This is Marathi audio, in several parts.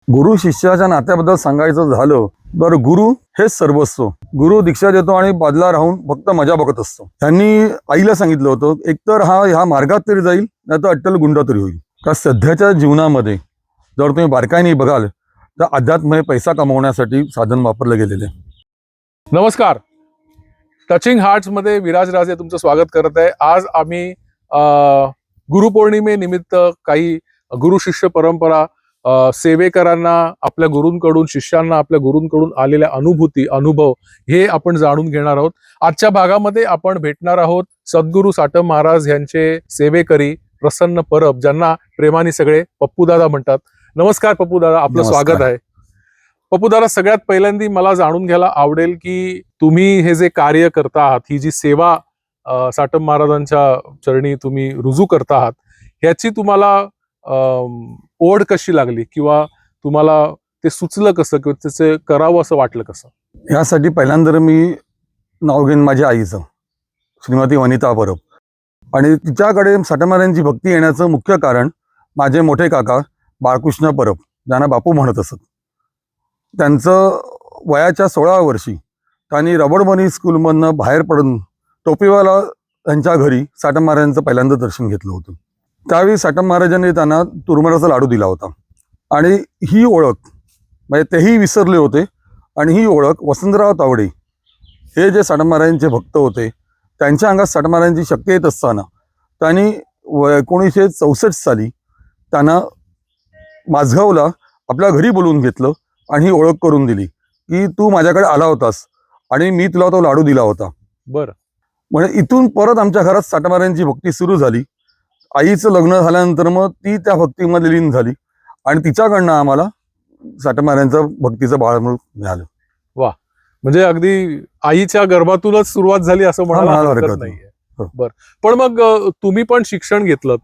गुरु शिष्याच्या नात्याबद्दल सांगायचं झालं तर गुरु हेच सर्वस्व. गुरु दीक्षा देतो आणि बाजूला राहून फक्त मजा बघत असतो. त्यांनी आईला सांगितलं होतं, एकतर हा ह्या मार्गात तरी जाईल, नाही तर अट्टल गुंड तरी होईल. का सध्याच्या जीवनामध्ये जर तुम्ही बारकाईने बघाल तर अध्यात्म हे पैसा कमवण्यासाठी साधन वापरलं गेलेले. नमस्कार, टचिंग हार्ट्स मध्ये विराज राजे तुमचं स्वागत करत आहे. आज आम्ही गुरुपौर्णिमेनिमित्त काही गुरु शिष्य परंपरा, सेवेकरांना आपल्या गुरूंकडून, शिष्यांना आपल्या गुरूंकडून आलेल्या अनुभव हे आपण जाणून घेणार आहोत. आजच्या भागामध्ये आपण भेटणार आहोत सद्गुरू साटम महाराज यांचे सेवेकरी प्रसन्न परब, ज्यांना प्रेमाने सगळे पप्पूदादा म्हणतात. नमस्कार पप्पूदादा, आपलं स्वागत आहे. पप्पूदादा, सगळ्यात पहिल्यांदा मला जाणून घ्यायला आवडेल की तुम्ही हे जे कार्य करता आहात, ही जी सेवा साटम महाराजांच्या चरणी तुम्ही रुजू करता आहात, ह्याची तुम्हाला ओढ कशी लागली, किंवा तुम्हाला ते सुचलं कसं, किंवा त्याचे करावं असं वाटलं कसं? यासाठी पहिल्यांदा मी नाव घेईन माझ्या आईचं, श्रीमती वनिता परब. आणि तिच्याकडे साटम महाराजांची भक्ती येण्याचं मुख्य कारण माझे मोठे काका बाळकृष्ण परब, ज्यांना बापू म्हणत असत. त्यांचं वयाच्या 16व्या वर्षी त्यांनी रबडमणी स्कूलमधनं बाहेर पडून टोपीवाला त्यांच्या घरी साटम महाराजांचं पहिल्यांदा दर्शन घेतलं होतं. त्यावेळी साटम महाराजांनी त्यांना तुरमराचा लाडू दिला होता. आणि ही ओळख म्हणजे तेही विसरले होते. आणि ही ओळख वसंतराव तावडे हे जे साटम महाराजांचे भक्त होते, त्यांच्या अंगात साटम महाराजांची शक्ती येत असताना त्यांनी 1964 साली त्यांना माझगावला आपल्या घरी बोलवून घेतलं आणि ही ओळख करून दिली की तू माझ्याकडे आला होतास आणि मी तुला तो लाडू दिला होता. बरं. म्हणजे इथून परत आमच्या घरात साटम महाराजांची भक्ती सुरू झाली. आईचं लग्न झाल्यानंतर मग ती त्या भक्तीमध्ये लीन झाली आणि तिच्याकडनं आम्हाला साटम महाराजांचं भक्तीचं बाळमूळ मिळालं. वा, म्हणजे अगदी आईच्या गर्भातूनच सुरुवात झाली असं म्हणायला हरकत नाहीये. बरं. पण मग तुम्ही पण शिक्षण घेतलं,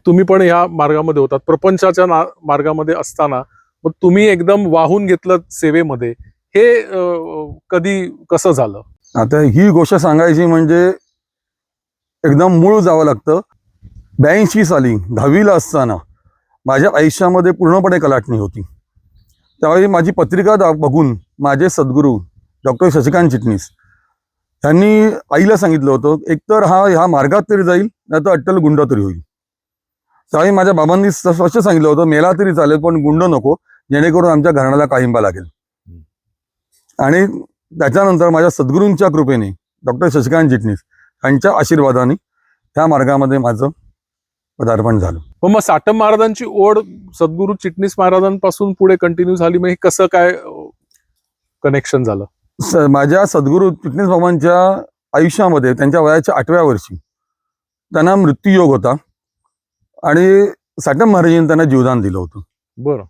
तुम्ही पण या मार्गामध्ये होतात, प्रपंचाच्या मार्गामध्ये असताना मग तुम्ही एकदम वाहून घेतलं सेवेमध्ये, हे कधी कसं झालं? आता ही गोष्ट सांगायची म्हणजे एकदम मूळ जावं लागतं. 82 साली 10वीला असताना माझ्या आयुष्यामध्ये पूर्णपणे कलाटणी होती. त्यावेळी माझी पत्रिका बघून माझे सद्गुरू डॉक्टर शशिकांत चिटणीस यांनी आईला सांगितलं होतं, एकतर हा ह्या मार्गात तरी जाईल, नाही तर अट्टल गुंड तरी होईल. त्यावेळी माझ्या बाबांनी स्पष्ट सांगितलं होतं, मेला तरी चालेल पण गुंड नको, जेणेकरून आमच्या घराण्याला काळिंबा लागेल. आणि त्याच्यानंतर माझ्या सद्गुरूंच्या कृपेने डॉक्टर शशिकांत चिटणीस यांच्या आशीर्वादाने त्या मार्गामध्ये माझं पदार्पण झालं. पण मग साटम महाराजांची ओढ सद्गुरू चिटणीस महाराजांपासून पुढे कंटिन्यू झाली, मग हे कसं काय कनेक्शन झालं? माझ्या सद्गुरू चिटणीस बाबांच्या आयुष्यामध्ये त्यांच्या वयाच्या 8व्या वर्षी त्यांना मृत्यूयोग होता आणि साटम महाराजांनी त्यांना जीवदान दिलं होतं. बरं.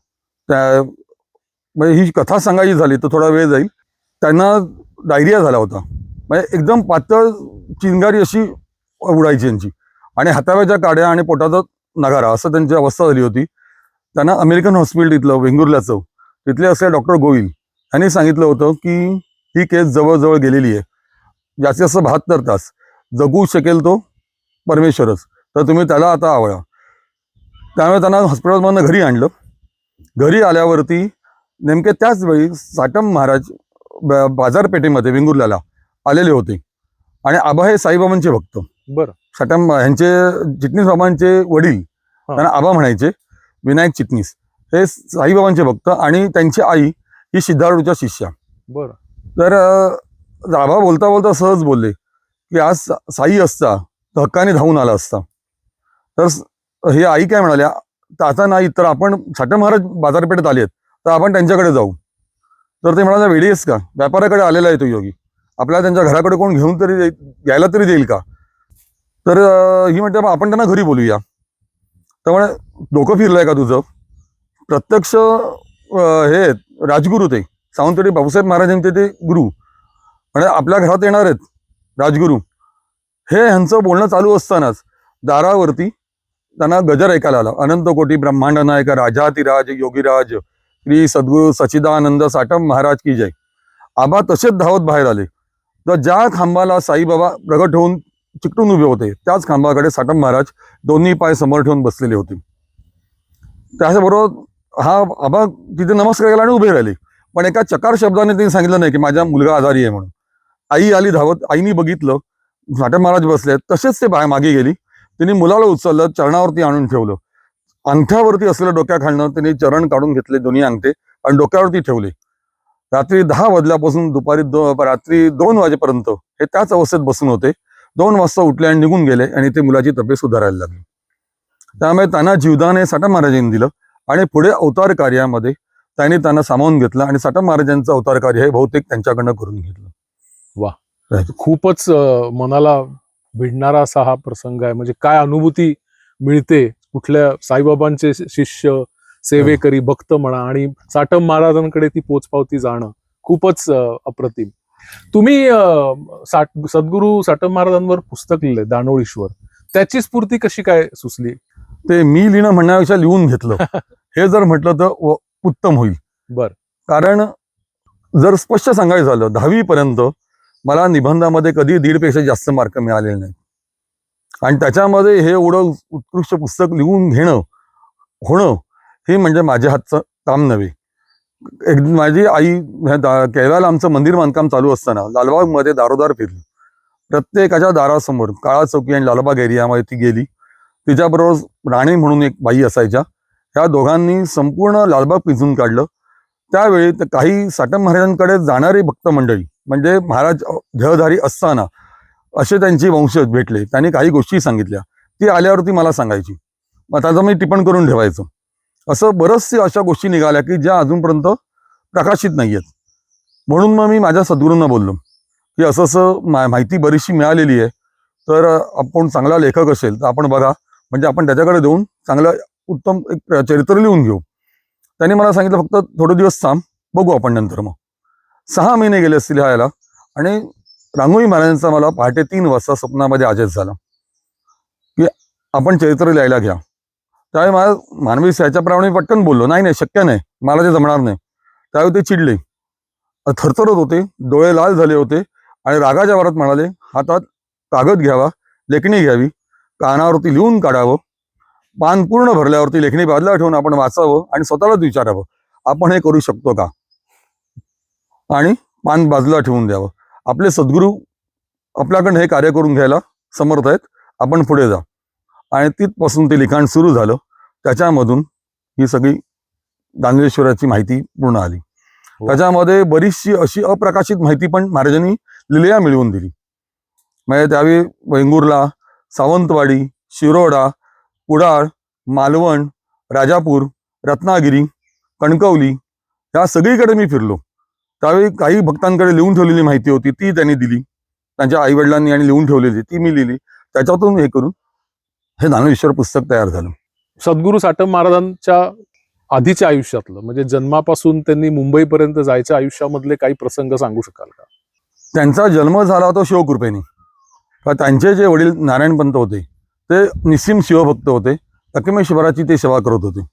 त्या म्हणजे ही कथा सांगायची झाली तर थोडा वेळ जाईल. त्यांना डायरिया झाला होता, म्हणजे एकदम पातळ चिंगारी अशी उडायची यांची, आणि हाताव्याच्या काड्या आणि पोटाचा नगारा असं त्यांची अवस्था झाली होती. त्यांना अमेरिकन हॉस्पिटल इथलं वेंगुर्ल्याचं तिथले असलेले डॉक्टर गोविल यांनी सांगितलं होतं की ही केस जवळजवळ गेलेली आहे, जास्तीत जास्त 72 तास जगू शकेल तो परमेश्वरच, तर तुम्ही त्याला आता आवळा. त्यामुळे त्यांना हॉस्पिटलमधनं घरी आणलं. घरी आल्यावरती नेमके त्याच वेळी साटम महाराज बाजारपेठेमध्ये वेंगुर्ल्याला आलेले होते. आणि आबा हे साईबाबांचे भक्त. बरं. साटम ह्यांचे चिटणीस बाबांचे वडील त्यांना आबा म्हणायचे, विनायक चिटणीस, हे साईबाबांचे भक्त आणि त्यांची आई ही सिद्धारूच्या शिष्या. बरं. तर आबा बोलता बोलता सहज बोलले की आज साई असता तर हक्काने धावून आला असता. तर हे आई काय म्हणाल्या, तर आता नाही, तर आपण साटम महाराज बाजारपेठेत आले आहेत तर आपण त्यांच्याकडे जाऊ. तर ते म्हणाले, वेडी आहेस का, व्यापाराकडे आलेला आहे तो योगी, आपल्याला त्यांच्या घराकडे कोण घेऊन तरी यायला तरी देईल का? तर ही म्हणते, आपण त्यांना घरी बोलूया. तर म्हणे, डोकं फिरलंय का तुझं? प्रत्यक्ष हे राजगुरू ते सावंतवाडी बापूसाहेब महाराजांचे ते गुरु म्हणजे आपल्या घरात येणार आहेत राजगुरू. हे ह्यांचं बोलणं चालू असतानाच दारावरती त्यांना गजर ऐकायला आला, अनंत कोटी ब्रह्मांड नायक राजातिराज योगीराज श्री सद्गुरू सच्चिदानंद साटम महाराज की जय. आबा तसेच धावत बाहेर आले. तर ज्या खांबाला साईबाबा प्रगट होऊन चिकटून उभे होते त्याच खांबाकडे साटम महाराज दोन्ही पाय समोर ठेवून बसलेले होते. त्याच्याबरोबर हा आबा तिथे नमस्कार केला आणि उभे राहिले. पण एका चकार शब्दाने त्यांनी सांगितलं नाही की माझा मुलगा आजारी आहे म्हणून. आई आली धावत, आईनी बघितलं साठे महाराज बसले, तसेच ते मागे गेली. तिने मुलाला उचललं, चरणावरती आणून ठेवलं. अंगठ्यावरती असलेलं डोक्याखालनं त्यांनी चरण काढून घेतले, दोन्ही अंगठे, आणि डोक्यावरती ठेवले. रात्री 10 वाजल्यापासून रात्री 2 वाजेपर्यंत हे त्याच अवस्थेत बसून होते. 2 वाजता उठले आणि निघून गेले आणि ते मुलाची तब्येत सुधारायला लागली. त्यामुळे त्यांना जीवदान साठा महाराजांनी दिलं आणि पुढे अवतार कार्यामध्ये त्यांनी त्यांना सामावून घेतलं आणि साठा महाराजांचं अवतार कार्य हे बहुतेक त्यांच्याकडनं करून घेतलं. खूपच मनाला भिडणारा असा हा प्रसंग आहे. म्हणजे काय अनुभूती मिळते कुठल्या साईबाबांचे शिष्य, सेवेकरी, भक्त म्हणा, आणि साटम महाराजांकडे ती पोचपावती जाणं खूपच अप्रतिम. तुम्ही सद्गुरू साटम महाराजांवर पुस्तक लिहिलंय दानोळीश्वर, त्याची स्फूर्ती कशी काय सुचली? ते मी लिहिणं म्हणण्यापेक्षा लिहून घेतलं हे जर म्हटलं तर उत्तम होईल. बर. कारण जर स्पष्ट सांगायचं झालं, 10वी पर्यंत मला निबंधामध्ये कधी 1.5 पेक्षा जास्त मार्क मिळालेले नाही. आणि त्याच्यामध्ये हे एवढं उत्कृष्ट पुस्तक लिहून होणं हे म्हणजे माझ्या हातचं काम नव्हे. माझी आई केरळला आमचं मंदिर बांधकाम चालू असताना लालबागमध्ये दारोदार फिरली. प्रत्येकाच्या दारासमोर काळा चौकी आणि लालबाग एरियामध्ये ती गेली. तिच्याबरोबर राणी म्हणून एक बाई असायच्या. ह्या दोघांनी संपूर्ण लालबाग पिंजून काढलं. त्यावेळी काही साटम महाराजांकडे जाणारी भक्त मंडळी, म्हणजे महाराज देहधारी असताना असे त्यांचे वंशज भेटले. त्यांनी काही गोष्टी सांगितल्या, ती आल्यावरती मला सांगायची, मग त्याचं मी टिपण करून ठेवायचं. असं बरचसे अशा गोष्टी निघाल्या की ज्या अजूनपर्यंत प्रकाशित नाही आहेत. म्हणून मग मी माझ्या सद्गुरूंना बोललो की असं माहिती बरीचशी मिळालेली आहे, तर आपण चांगला लेखक असेल तर आपण बघा, म्हणजे आपण त्याच्याकडे देऊन चांगलं उत्तम एक चरित्र लिहून घेऊ. त्यांनी मला सांगितलं फक्त थोडे दिवस थांब, बघू आपण नंतर. मग 6 महिने गेले असतील लिहायला आणि रांगोळी महाराजांचा मला पहाटे 3 वाजता स्वप्नामध्ये आदेश झाला की आपण चरित्र लिहायला घ्या. त्यावेळी मला मानवी ह्याच्याप्रमाणे पटकन बोललो, नाही शक्य नाही, मला ते जमणार नाही. त्यावेळी ते चिडले, थरथरत होते, डोळे लाल झाले होते आणि रागाच्या भरात म्हणाले, हातात कागद घ्यावा, लेखणी घ्यावी, कानावरती लिहून काढावं, पान पूर्ण भरल्यावरती लेखणी बाजूला ठेवून आपण वाचावं आणि स्वतःलाच विचारावं, आपण हे करू शकतो का, आणि पान बाजूला ठेवून द्यावं. आपले सद्गुरू आपल्याकडनं हे कार्य करून घ्यायला समर्थ आहेत, आपण पुढे जा. आणि तिथपासून ते लिखाण सुरू झालं. त्याच्यामधून ही सगळी दानवेश्वराची माहिती पूर्ण आली. त्याच्यामध्ये बरीचशी अशी अप्रकाशित माहिती पण महाराजांनी लिहिल्या मिळवून दिली. म्हणजे त्यावेळी वेंगुर्ला, सावंतवाडी, शिरोडा, कुडाळ, मालवण, राजापूर, रत्नागिरी, कणकवली या सगळीकडे मी फिरलो. त्यावेळी काही भक्तांकडे लिहून ठेवलेली माहिती होती ती त्यांनी दिली, त्यांच्या आईवडिलांनी आणि लिहून ठेवलेली ती मी लिहिली. त्याच्यातून हे करून हे दानवेश्वर पुस्तक तयार झालं. सद्गुरू साटम महाराजांच्या आधीच्या आयुष्यातलं, म्हणजे जन्मापासून त्यांनी मुंबईपर्यंत जायच्या आयुष्यामधले काही प्रसंग सांगू शकाल का? त्यांचा जन्म झाला होता शिवकृपेने. त्यांचे जे वडील नारायणपंत होते ते निस्सीम शिवभक्त होते. लक्ष्मेश्वराची ते सेवा करत होते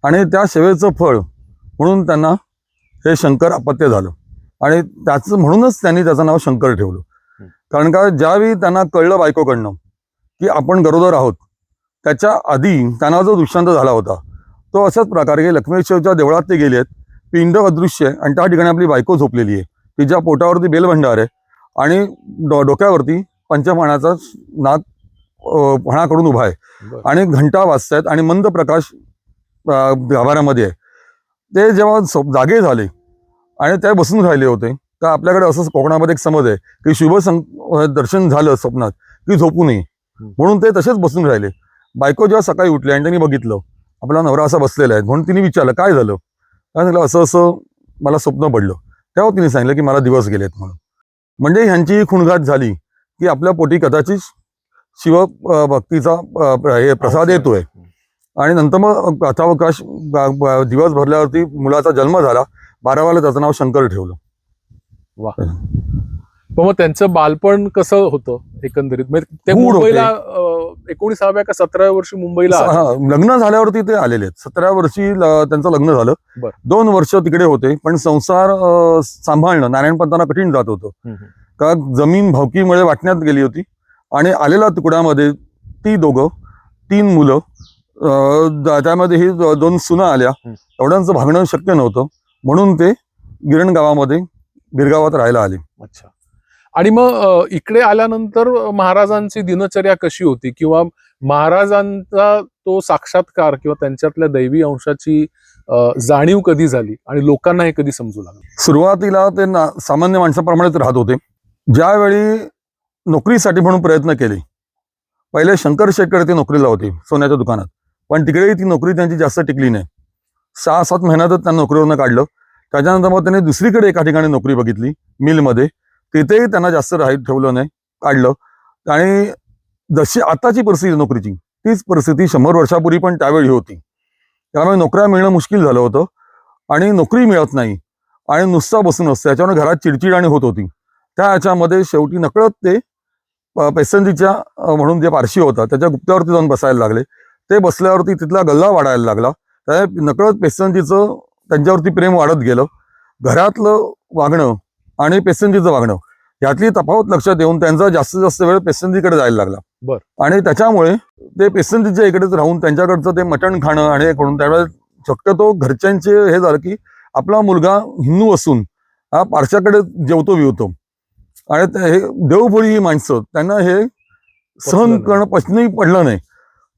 आणि त्या सेवेचं फळ म्हणून त्यांना हे शंकर अपत्य झालं आणि त्याचं म्हणूनच त्यांनी त्याचं नाव शंकर ठेवलं. कारण का ज्यावेळी त्यांना कळलं बायकोकडनं की आपण गरोदर आहोत, त्याच्या आधी त्यांना जो दृष्टांत झाला होता तो अशाच प्रकारे लक्ष्मेश्वरच्या देवळात ते गेले आहेत, पिंड अदृश्य आहे आणि त्या ठिकाणी आपली बायको झोपलेली आहे, तिच्या पोटावरती बेलभंडार आहे आणि डोक्यावरती पंचपाण्याचा नाग फणाकडून उभा आहे आणि घंटा वाजतायत आणि मंद प्रकाश गाभाऱ्यामध्ये आहे. ते जेव्हा जागे झाले आणि ते बसून राहिले होते, तर आपल्याकडे असं कोकणामध्ये एक समज आहे की शुभ दर्शन झालं स्वप्नात की झोपू नये, म्हणून ते तसेच बसून राहिले. बायको जेव्हा सकाळी उठली आणि त्यांनी बघितलं आपला नवरा असा बसलेला आहे, म्हणून तिने विचारलं काय झालं. काय झालं, असं मला स्वप्न पडलं. तेव्हा तिने सांगितलं की मला दिवस गेलेत म्हणून. म्हणजे ह्यांची खुणगाठ झाली की आपल्या पोटी कदाचित शिव भक्तीचा प्रसाद येतोय. आणि नंतर मग कथावकाश दिवस भरल्यावरती मुलाचा जन्म झाला. 12वाला त्याचं नाव शंकर ठेवलं. वा. मग त्यांचं बालपण कसं होतं एकंदरीत? ते गूढ मुंबईला 19व्या का 17व्या वर्षी मुंबईला लग्न झाल्यावरती ते आलेले आहेत. 17व्या वर्षी त्यांचं लग्न झालं. 2 वर्ष तिकडे होते, पण संसार सांभाळणं नारायणपंतांना कठीण जात होतं. का जमीन भावकीमुळे वाटण्यात गेली होती आणि आलेल्या तुकड्यामध्ये ती दोघं 3 मुलं त्यामध्ये ही दोन सुना आल्या. एवढ्यांचं भागणं शक्य नव्हतं, म्हणून ते गिरण गावामध्ये गिरगावात राहायला आले. अच्छा. आणि मग इकडे आल्यानंतर महाराजांची दिनचर्या कशी होती, किंवा महाराजांचा तो साक्षात्कार किंवा त्यांच्यातल्या दैवी अंशाची जाणीव कधी झाली आणि लोकांना हे कधी समजू लागलं? सुरुवातीला ते सामान्य माणसाप्रमाणेच राहत होते. ज्यावेळी नोकरीसाठी म्हणून प्रयत्न केले, पहिले शंकर शेटकडे ते नोकरीला होते सोन्याच्या दुकानात, पण तिकडेही ती नोकरी त्यांची जास्त टिकली नाही. 6-7 महिन्यातच त्यांना नोकरीवरनं काढलं. त्याच्यानंतर मग त्यांनी दुसरीकडे एका ठिकाणी नोकरी बघितली मिलमध्ये. तिथेही त्यांना जास्त ठेवलं नाही, काढलं. आणि जशी आताची परिस्थिती नोकरीची, तीच परिस्थिती 100 वर्षापूर्वी पण त्यावेळी होती. त्यामुळे नोकऱ्या मिळणं मुश्किल झालं होतं आणि नोकरी मिळत नाही आणि नुसता बसून असतं, याच्यामुळे घरात चिडचिड होत होती. त्या ह्याच्यामध्ये शेवटी नकळत ते पेसंजीच्या म्हणून जे पारशी होता त्याच्या गुप्त्यावरती जाऊन बसायला लागले. ते बसल्यावरती तिथला गल्ला वाढायला लागला. त्या नकळत पेसंजीचं त्यांच्यावरती प्रेम वाढत गेलं. घरातलं वागणं आणि पेसंजीचं वागणं यातली तफावत लक्षात येऊन त्यांचा जास्तीत जास्त वेळ पेसंजीकडे जायला लागला. आणि त्याच्यामुळे ते पेसंजीच्या इकडेच राहून त्यांच्याकडचं ते मटण खाणं आणि हे करून त्यावेळेस शक्यतो घरच्यांचे हे झालं की आपला मुलगा हिंदू असून हा पारशाकडे जेवतो बिवतो, आणि हे देवभोळी ही माणसं त्यांना हे सहन करणं पचनही पडलं नाही.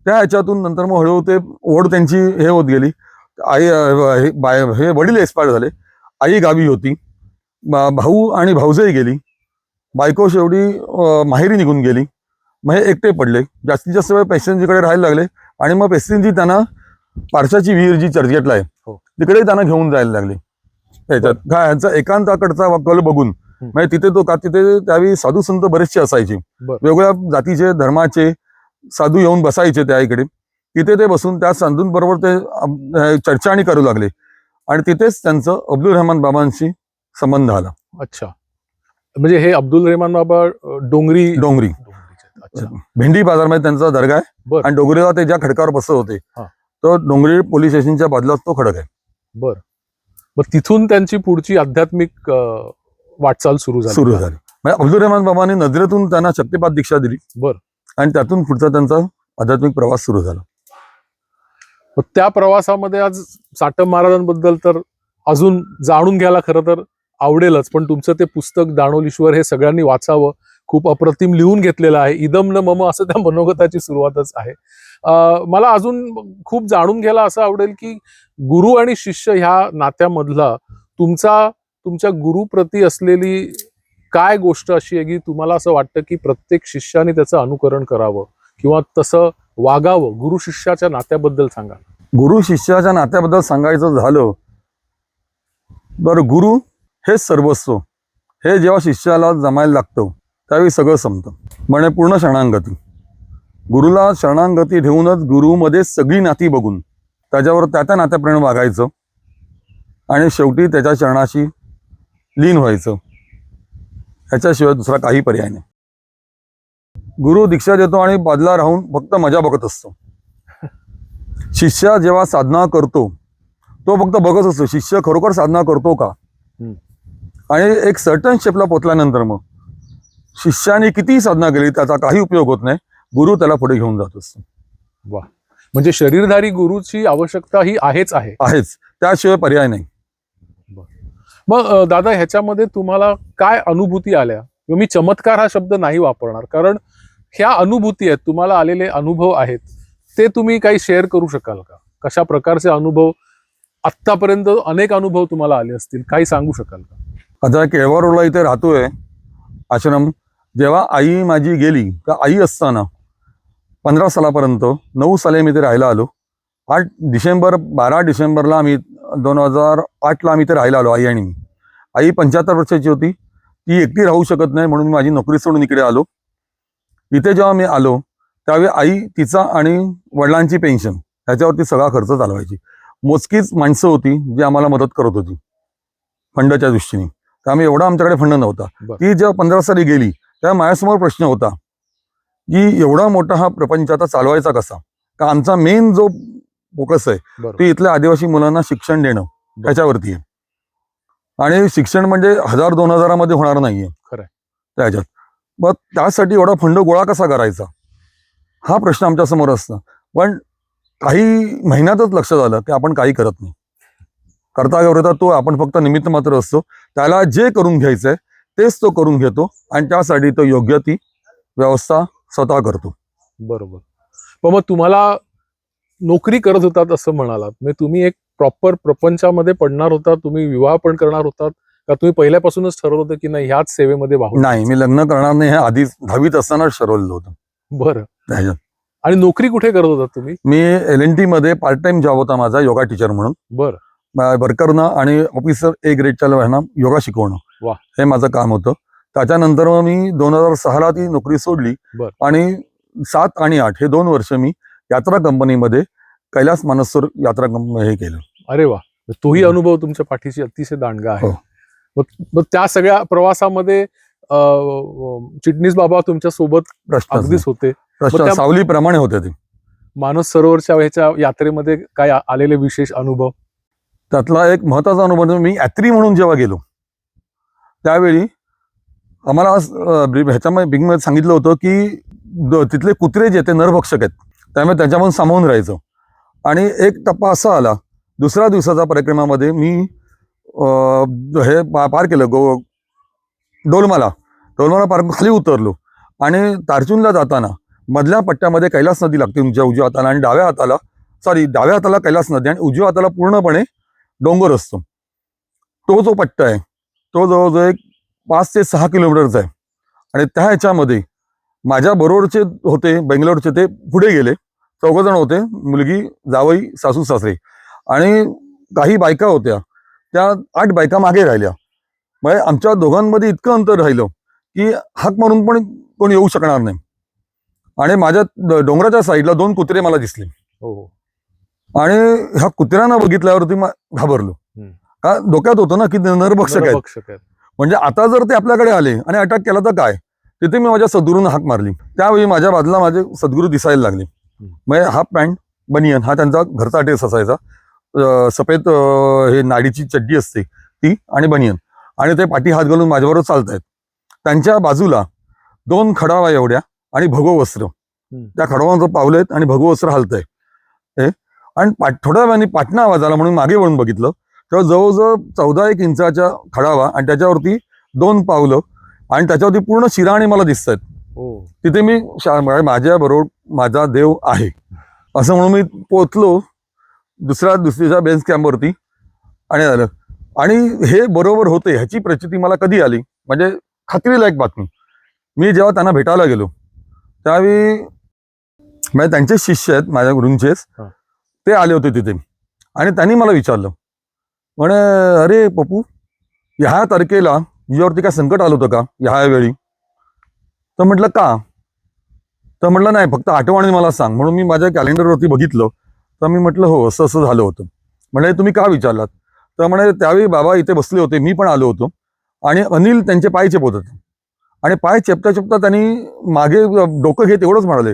त्या ह्याच्यातून नंतर मग हळूहळू ते ओढ त्यांची हे होत गेली. आई हे वडील एक्सपायर झाले, आई गावी होती, भाऊ आणि भाऊजही गेली, बायको शेवटी माहेरी निघून गेली. मग हे एकटे पडले. जास्तीत जास्त वेळ पेशंजीकडे राहायला लागले. आणि मग पेशंजी त्यांना पारशाची विहीर जी चर्चगेटला आहे तिकडे त्यांना घेऊन जायला लागले. त्याच्यात काय ह्यांचा एकांताकडचा कल बघून, म्हणजे तिथे तिथे त्यावेळी साधू संत बरेचसे असायचे, वेगवेगळ्या जातीचे धर्माचे साधू येऊन बसायचे त्या इकडे. तिथे ते बसून त्या साधूंबरोबर ते चर्चा आणि करू लागले. आणि तिथेच त्यांचं अब्दुल रहमान बाबांशी संबंध आला. अच्छा. म्हणजे हे अब्दुल रहमान बाबा डोंगरी. अच्छा. भेंडी बाजारमध्ये त्यांचा दर्गा आहे. आणि डोंगरीला ते ज्या खडकावर बसत होते तो डोंगरी पोलीस स्टेशनच्या बाजूलाच तो खडक आहे. बरं. मग तिथून त्यांची पुढची आध्यात्मिक वाटचाल सुरू झाली. म्हणजे अब्दुल रहमान बाबांनी नजरेतून त्यांना शक्तिपात दीक्षा दिली. आणि त्यातून पुढचा त्यांचा आध्यात्मिक प्रवास सुरू झाला. त्या प्रवासामध्ये आज साटम महाराजांबद्दल तर अजून जाणून घ्यायला खरं तर आवडेलच, पण तुमचं ते पुस्तक दानोलीश्वर हे सगळ्यांनी वाचावं. खूप अप्रतिम लिहून घेतलेलं आहे. इदम न मम असं त्या मनोगताची सुरुवातच आहे. मला अजून खूप जाणून घ्यायला असं आवडेल की गुरु आणि शिष्य ह्या नात्यामधला तुमच्या गुरुप्रती असलेली काय गोष्ट अशी आहे की तुम्हाला असं वाटतं की प्रत्येक शिष्याने त्याचं अनुकरण करावं किंवा तसं वागावं? गुरु शिष्याच्या नात्याबद्दल सांगा. गुरु शिष्याच्या नात्याबद्दल सांगायचं झालं तर गुरु हेच सर्वस्व. हे जेव्हा शिष्याला जमायला लागतं त्यावेळी सगळं संपतं. म्हणजे पूर्ण शरणांगती. गुरुला शरणांगती ठेवूनच गुरुमध्ये सगळी नाती बघून त्याच्यावर त्या नात्याप्रमाणे वागायचं आणि शेवटी त्याच्या चरणाशी लीन व्हायचं. ह्याच्याशिवाय दुसरा काही पर्याय नाही. गुरु दीक्षा देतो आणि बाजूला राहून फक्त मजा बघत असतो. शिष्य जेव्हा साधना करतो तो फक्त बघत असतो शिष्य खरोखर साधना करतो का. आणि एक सर्टन स्टेपला पोचल्यानंतर मग शिष्याने कितीही साधना केली त्याचा काही उपयोग होत नाही. गुरु त्याला पुढे घेऊन जात असतो. वा. म्हणजे शरीरधारी गुरुची आवश्यकता ही आहेच. त्याशिवाय पर्याय नाही. मग दादा, ह्याच्यामध्ये तुम्हाला काय अनुभूती आल्या? मी चमत्कार हा शब्द नाही वापरणार, कारण ह्या अनुभूती आहेत, तुम्हाला आलेले अनुभव आहेत, ते तुम्ही काही शेअर करू शकाल का? कशा प्रकारचे अनुभव? आत्तापर्यंत अनेक अनुभव तुम्हाला आले असतील, काही सांगू शकाल का? आता केळवा रोडला इथे राहतोय आश्रम. जेव्हा आई माझी गेली तर आई असताना 15 सालापर्यंत 9 साली मी इथे राहायला आलो. 12 डिसेंबरला आम्ही 2008ला आम्ही इथे राहायला आलो, आई आणि मी. आई 75 वर्षाची होती. ती एकटी राहू शकत नाही म्हणून माझी नोकरी सोडून इकडे आलो. इथे जेव्हा मी आलो त्यावेळी आई तिचा आणि वडिलांची पेन्शन ह्याच्यावरती सगळा खर्च चालवायची. मोजकीच माणसं होती जी आम्हाला मदत करत होती फंडच्या दृष्टीने. त्यामुळे एवढा आमच्याकडे फंड नव्हता. ती जेव्हा 15 साली गेली तेव्हा माझ्यासमोर प्रश्न होता की एवढा मोठा हा प्रपंच आता चालवायचा कसा. का आमचा मेन जो फोकस आहे ते इथल्या आदिवासी मुलांना शिक्षण देणं त्याच्यावरती आहे. आणि शिक्षण म्हणजे 1000-2000 मध्ये होणार नाहीये त्याच्यात. मग त्यासाठी एवढा फंड गोळा कसा करायचा हा प्रश्न आमच्या समोर असतो. पण काही महिन्यातच लक्षात आलं की आपण काही करत नाही. करता तो आपण फक्त निमित्त मात्र असतो. त्याला जे करून घ्यायचंय तेच तो करून घेतो आणि त्यासाठी तो योग्य ती व्यवस्था स्वतः करतो. बरोबर. पण मग तुम्हाला नोकरी करत होतात असं म्हणालात, म्हणजे तुम्ही एक प्रॉपर प्रपंचामध्ये पडणार होता, तुम्ही विवाह पण करणार होतात का तुम्ही पहिल्यापासूनच ठरवलं होतं की नाही ह्याच सेवेमध्ये वाहून नाही, मी लग्न करणार नाही हे आधीच 10वीत असतानाच ठरवलं होतं. बरं. त्याच्यात आणि नोकरी कुठे करत होतात तुम्ही? मी LNT मध्ये पार्ट टाइम जॉब होता माझा, योगा टीचर म्हणून. बरं. वर्करना आणि ऑफिसर A ग्रेडच्या लोकांना योगा शिकवणं वा. हे माझं काम होतं. त्याच्यानंतर मग मी 2006ला ती नोकरी सोडली बरं. आणि 7 आणि 8 हे 2 वर्ष मी यात्रा कंपनीमध्ये कैलास मानसरोवर यात्रा हे केलं. अरे वा, तोही अनुभव तुमच्या पाठीशी अतिशय दांडगा आहे. हो. मग त्या सगळ्या प्रवासामध्ये चिटणीस बाबा तुमच्या सोबत अगदीच होते. त्या- सावलीप्रमाणे होते ते. मानस सरोवरच्या ह्याच्या यात्रेमध्ये काय आलेले विशेष अनुभव? त्यातला एक महत्वाचा अनुभव म्हणजे मी यात्री म्हणून जेव्हा गेलो त्यावेळी आम्हाला ह्याच्यामध्ये बिंगमध्ये सांगितलं होतं की तिथले कुत्रे जे ते नरभक्षक आहेत, त्यामुळे त्याच्यामधून सामावून राहायचं. आणि एक टप्पा असा आला, दुसऱ्या दिवसाच्या परिक्रमामध्ये मी हे पार केलं, डोलमाला पार खाली उतरलो आणि तारचुनला जाताना मधल्या पट्ट्यामध्ये कैलास नदी लागते उजव्या हाताला आणि डाव्या हाताला कैलास नदी आणि उजव्या हाताला पूर्णपणे डोंगर असतो. तो जो पट्टा आहे तो जवळजवळ एक 5 ते 6 किलोमीटरचा आहे. आणि त्या ह्याच्यामध्ये माझ्या बरोबरचे होते बेंगलोरचे, ते पुढे गेले. 4 जण होते, मुलगी, जावई, सासू सासरे आणि काही बायका होत्या. त्या 8 बायका मागे राहिल्या. म्हणजे आमच्या दोघांमध्ये इतकं अंतर राहिलं की हाक मारून पण कोणी येऊ शकणार नाही. आणि माझ्या डोंगराच्या साईडला 2 कुत्रे मला दिसले. हो. आणि ह्या कुत्र्यांना बघितल्यावरती घाबरलो. का डोक्यात होतं ना की नरभक्षक आहेत. म्हणजे आता जर ते आपल्याकडे आले आणि अटॅक केला तर काय. तिथे मी माझ्या सद्गुरूंना हाक मारली. त्यावेळी माझ्या बाजूला माझे सद्गुरू दिसायला लागले. म्हणजे हाफ पॅन्ट बनियन हा त्यांचा घरचा ड्रेस असायचा. सफेद हे नाडीची चड्डी असते ती आणि बनियन, आणि ते पाठी हात घालून माझ्याबरोबर चालतायत. त्यांच्या बाजूला 2 खडावा एवढ्या आणि भगव वस्त्र, त्या खडावांचं पावलं आहेत आणि भगव वस्त्र हलतंय. आणि थोड्या वेळाने पाटणा आवाज आला म्हणून मागे वळून बघितलं तेव्हा जवळजवळ 14-1 इंचाच्या खडावा आणि त्याच्यावरती 2 पावलं आणि त्याच्यावरती पूर्ण शिराणी मला दिसत आहेत. तिथे मी माझ्या बरोबर माझा देव आहे असं म्हणून मी पोचलो दुसऱ्या बेस कॅम्पवरती आणि आलं. आणि हे बरोबर होते ह्याची प्रचिती मला कधी आली, म्हणजे खात्रीलायक बातमी. मी जेव्हा त्यांना भेटायला गेलो त्यावेळी म्हणजे त्यांचे शिष्य आहेत माझ्या गुरूंचेच, ते आले होते तिथे आणि त्यांनी मला विचारलं, म्हणे अरे पप्पू, ह्या तारखेला तुझ्यावरती काय संकट आलं होतं का ह्या वेळी? तर म्हटलं का? तर म्हटलं नाही, फक्त आठवणी मला सांग. म्हणून मी माझ्या कॅलेंडरवरती बघितलं तर मी म्हटलं हो असं असं झालं होतं. म्हणजे तुम्ही का विचारलात? तर म्हणे त्यावेळी बाबा इथे बसले होते, मी पण आलो होतो आणि अनिल त्यांचे पाय चेपत होते आणि पाय चेपता चेपता त्यांनी मागे डोकं घेत एवढंच म्हणाले,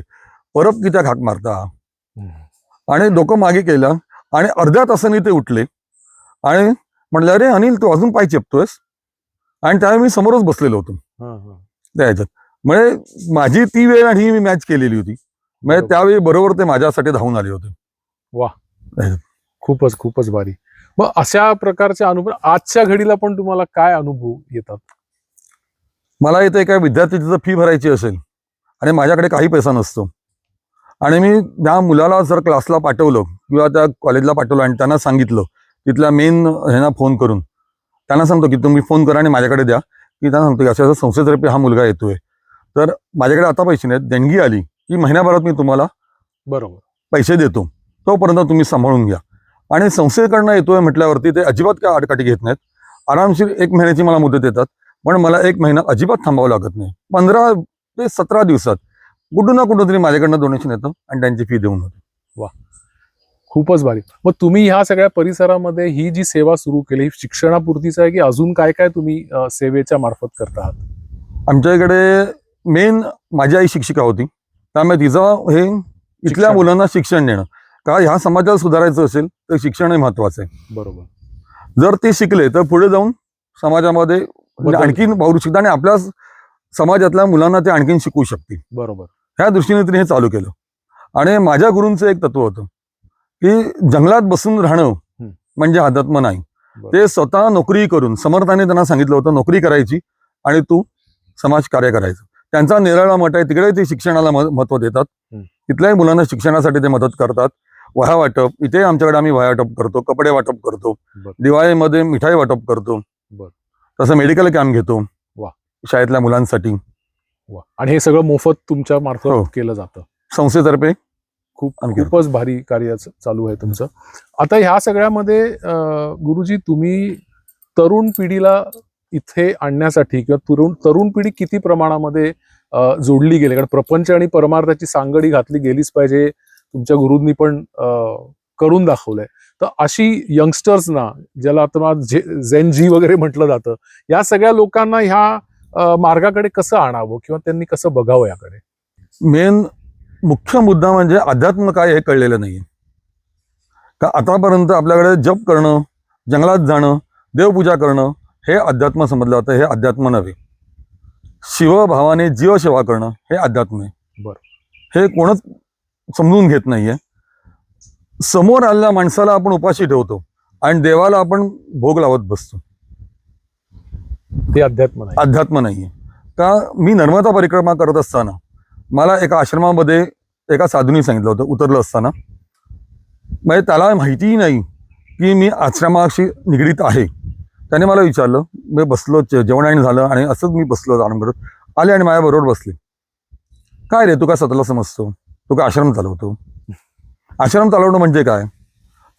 परत किती हाक मारता. आणि डोकं मागे केलं आणि अर्ध्या तासाने ते उठले आणि म्हटलं अरे अनिल तू अजून पाय चेपतोयस. आणि त्यावेळी मी समोरच बसलेलो होतो त्या ह्याच्यात. म्हणजे माझी ती वेळ आणि ही मी मॅच केलेली होती. म्हणजे त्यावेळी बरोबर ते माझ्यासाठी धावून आले होते. वा, खूपच भारी. मग अशा प्रकारचे अनुभव आजच्या घडीला पण तुम्हाला काय अनुभव येतात? मला इथे एका विद्यार्थ्याची फी भरायची असेल आणि माझ्याकडे काही पैसा नसतो आणि मी त्या मुलाला जर क्लासला पाठवलं किंवा त्या कॉलेजला पाठवलं आणि त्यांना सांगितलं तिथल्या मेन ह्यांना फोन करून त्यांना सांगतो की तुम्ही फोन करा आणि माझ्याकडे द्या, की त्यांना सांगतो की अशा संस्थेतर्फे हा मुलगा येतोय, तर माझ्याकडे आता पैसे नाहीत, देणगी आली की महिन्याभरात मी तुम्हाला बरोबर पैसे देतो, तोपर्यंत तुम्ही सांभाळून घ्या. आणि संस्थेकडनं येतोय म्हटल्यावरती ते अजिबात काय आडकाठी घेत नाहीत. आरामशीर 1 महिन्याची मला मुदत देतात, पण मला 1 महिना अजिबात थांबावं लागत नाही. 15 ते 17 दिवसात कुठून ना कुठून तरी माझ्याकडनं डोनेशन येतं आणि त्यांची फी देऊन होते. वा, खूपच भारी. मग तुम्ही ह्या सगळ्या परिसरामध्ये ही जी सेवा सुरू केली, शिक्षणापुरतीच आहे की अजून काय काय तुम्ही सेवेच्या मार्फत करता आहात? आमच्या इकडे मेन माझी आई शिक्षिका होती, त्यामुळे तिचं हे इथल्या मुलांना शिक्षण देणं, का ह्या समाजाला सुधारायचं असेल तर शिक्षण हे महत्वाचं आहे. बरोबर. जर ते शिकले तर पुढे जाऊन समाजामध्ये आणखीन पाऊल शिकतात आणि आपल्या समाजातल्या मुलांना ते आणखीन शिकवू शकतील. बरोबर. ह्या दृष्टीने तिने हे चालू केलं. आणि माझ्या गुरूंचं एक तत्व होतं की जंगलात बसून राहणं म्हणजे अध्यात्म नाही. ते स्वतः नोकरी करून, समर्थाने त्यांना सांगितलं होतं नोकरी करायची आणि तू समाज कार्य करायचं. त्यांचा निराळा मठ आहे, तिकडे ते शिक्षणाला महत्व देतात. तिथल्याही मुलांना शिक्षणासाठी ते मदत करतात. वह्या वाटप, इथे आमच्याकडे आम्ही वह्या वाटप करतो, कपडे वाटप करतो, दिवाळीमध्ये मिठाई वाटप करतो, तसं मेडिकल कॅम्प घेतो शाळेतल्या मुलांसाठी. आणि हे सगळं मोफत तुमच्या मार्फत केलं जातं संस्थेतर्फे. खूपच भारी कार्य चालू आहे तुमचं. आता ह्या सगळ्यामध्ये गुरुजी तुम्ही तरुण पिढीला इथे आणण्यासाठी किंवा तरुण पिढी किती प्रमाणामध्ये जोडली गेली, कारण प्रपंच आणि परमार्थाची सांगडी घातली गेलीच पाहिजे, तुमच्या गुरूंनी पण करून दाखवलंय. तर अशी यंगस्टर्सना, ज्याला आता झेन जी वगैरे म्हटलं जातं, या सगळ्या लोकांना ह्या मार्गाकडे कसं आणावं किंवा त्यांनी कसं बघावं याकडे? मेन मुख्य मुद्दा म्हणजे अध्यात्म काय हे कळलेलं नाहीये. का आतापर्यंत आपल्याकडे जप करणं, जंगलात जाणं, देवपूजा करणं हे अध्यात्म समजलं जातं. हे अध्यात्म नव्हे. शिवभावाने जीवसेवा करणं हे अध्यात्म आहे. हे कोणच समजून घेत नाहीये. समोर आलेल्या माणसाला आपण उपाशी ठेवतो आणि देवाला आपण भोग लावत बसतो. ते अध्यात्म नाही. अध्यात्म नाहीये. का मी नर्मदा परिक्रमा करत असताना मला एका आश्रमामध्ये एका साधूंनी सांगितलं होतं, उतरलं असताना, म्हणजे त्याला माहितीही नाही की मी आश्रमाशी निगडीत आहे. त्याने मला विचारलं, मी बसलो, जेवण आणि झालं आणि असंच मी बसलो आराम करत, आले आणि माझ्याबरोबर बसले. काय रे, तू काय स्वतःला समजतो? तू काय आश्रम चालवतो? आश्रम चालवणं म्हणजे काय?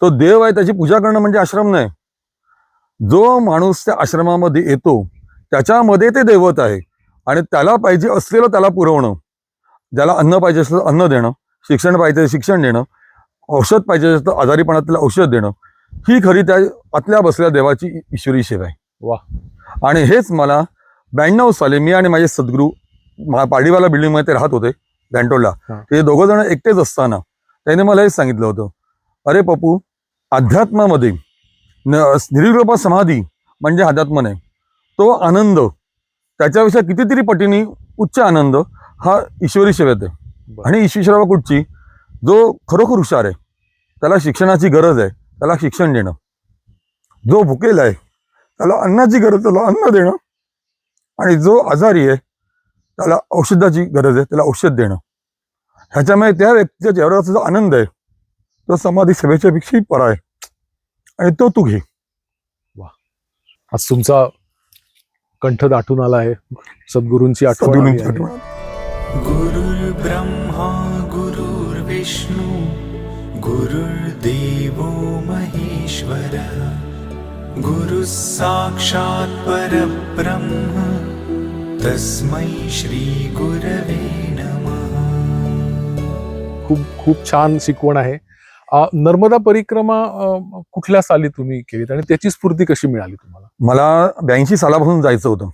तो देव आहे, त्याची पूजा करणं म्हणजे आश्रम नाही. जो माणूस त्या आश्रमामध्ये येतो त्याच्यामध्ये ते दैवत आहे आणि त्याला पाहिजे असलेलं त्याला पुरवणं, ज्याला अन्न पाहिजे असलं अन्न देणं, शिक्षण पाहिजे शिक्षण देणं, औषध पाहिजे असलं आजारीपणात त्याला औषध देणं, ही खरी त्या आतल्या बसलेल्या देवाची ईश्वरी सेवा आहे. वा. आणि हेच मला 92 साली मी आणि माझे सद्गुरू पाडीवाला बिल्डिंगमध्ये ते राहत होते गँटोलला. ते दोघं जण एकटेच असताना त्याने मला हेच सांगितलं होतं, अरे पप्पू, अध्यात्मामध्ये निर्विकल्प समाधी म्हणजे अध्यात्म नाही. तो आनंद त्याच्यापेक्षा कितीतरी पटीने उच्च आनंद हा ईश्वरी सेवेत आहे. आणि ईश्वरी सेवा कुठची? जो खरोखर हुशार आहे त्याला शिक्षणाची गरज आहे, त्याला शिक्षण देणं. जो भुकेला आहे त्याला अन्नाची गरज, त्याला अन्न देणं. आणि जो आजारी आहे त्याला औषधाची गरज आहे, त्याला औषध देणं. ह्याच्यामुळे त्या व्यक्तीच्या चेहऱ्याचा जो आनंद आहे तो समाधी सेवेच्या पेक्षाही परा आहे आणि तो तू घे. वा. आज तुमचा कंठ दाटून आला आहे, सद्गुरूंची आठवण. गुरुर् ब्रह्मा गुरुर्विष्णू गुरुर्देवो महेश्वर गुरुः साक्षात् परब्रह्म तस्मै श्री गुरवे नमः. खूप खूप छान शिकवण आहे. नर्मदा परिक्रमा कुठल्या साली तुम्ही केलीत आणि त्याची स्फूर्ती कशी मिळाली तुम्हाला? मला 82 सालापासून जायचं होतं.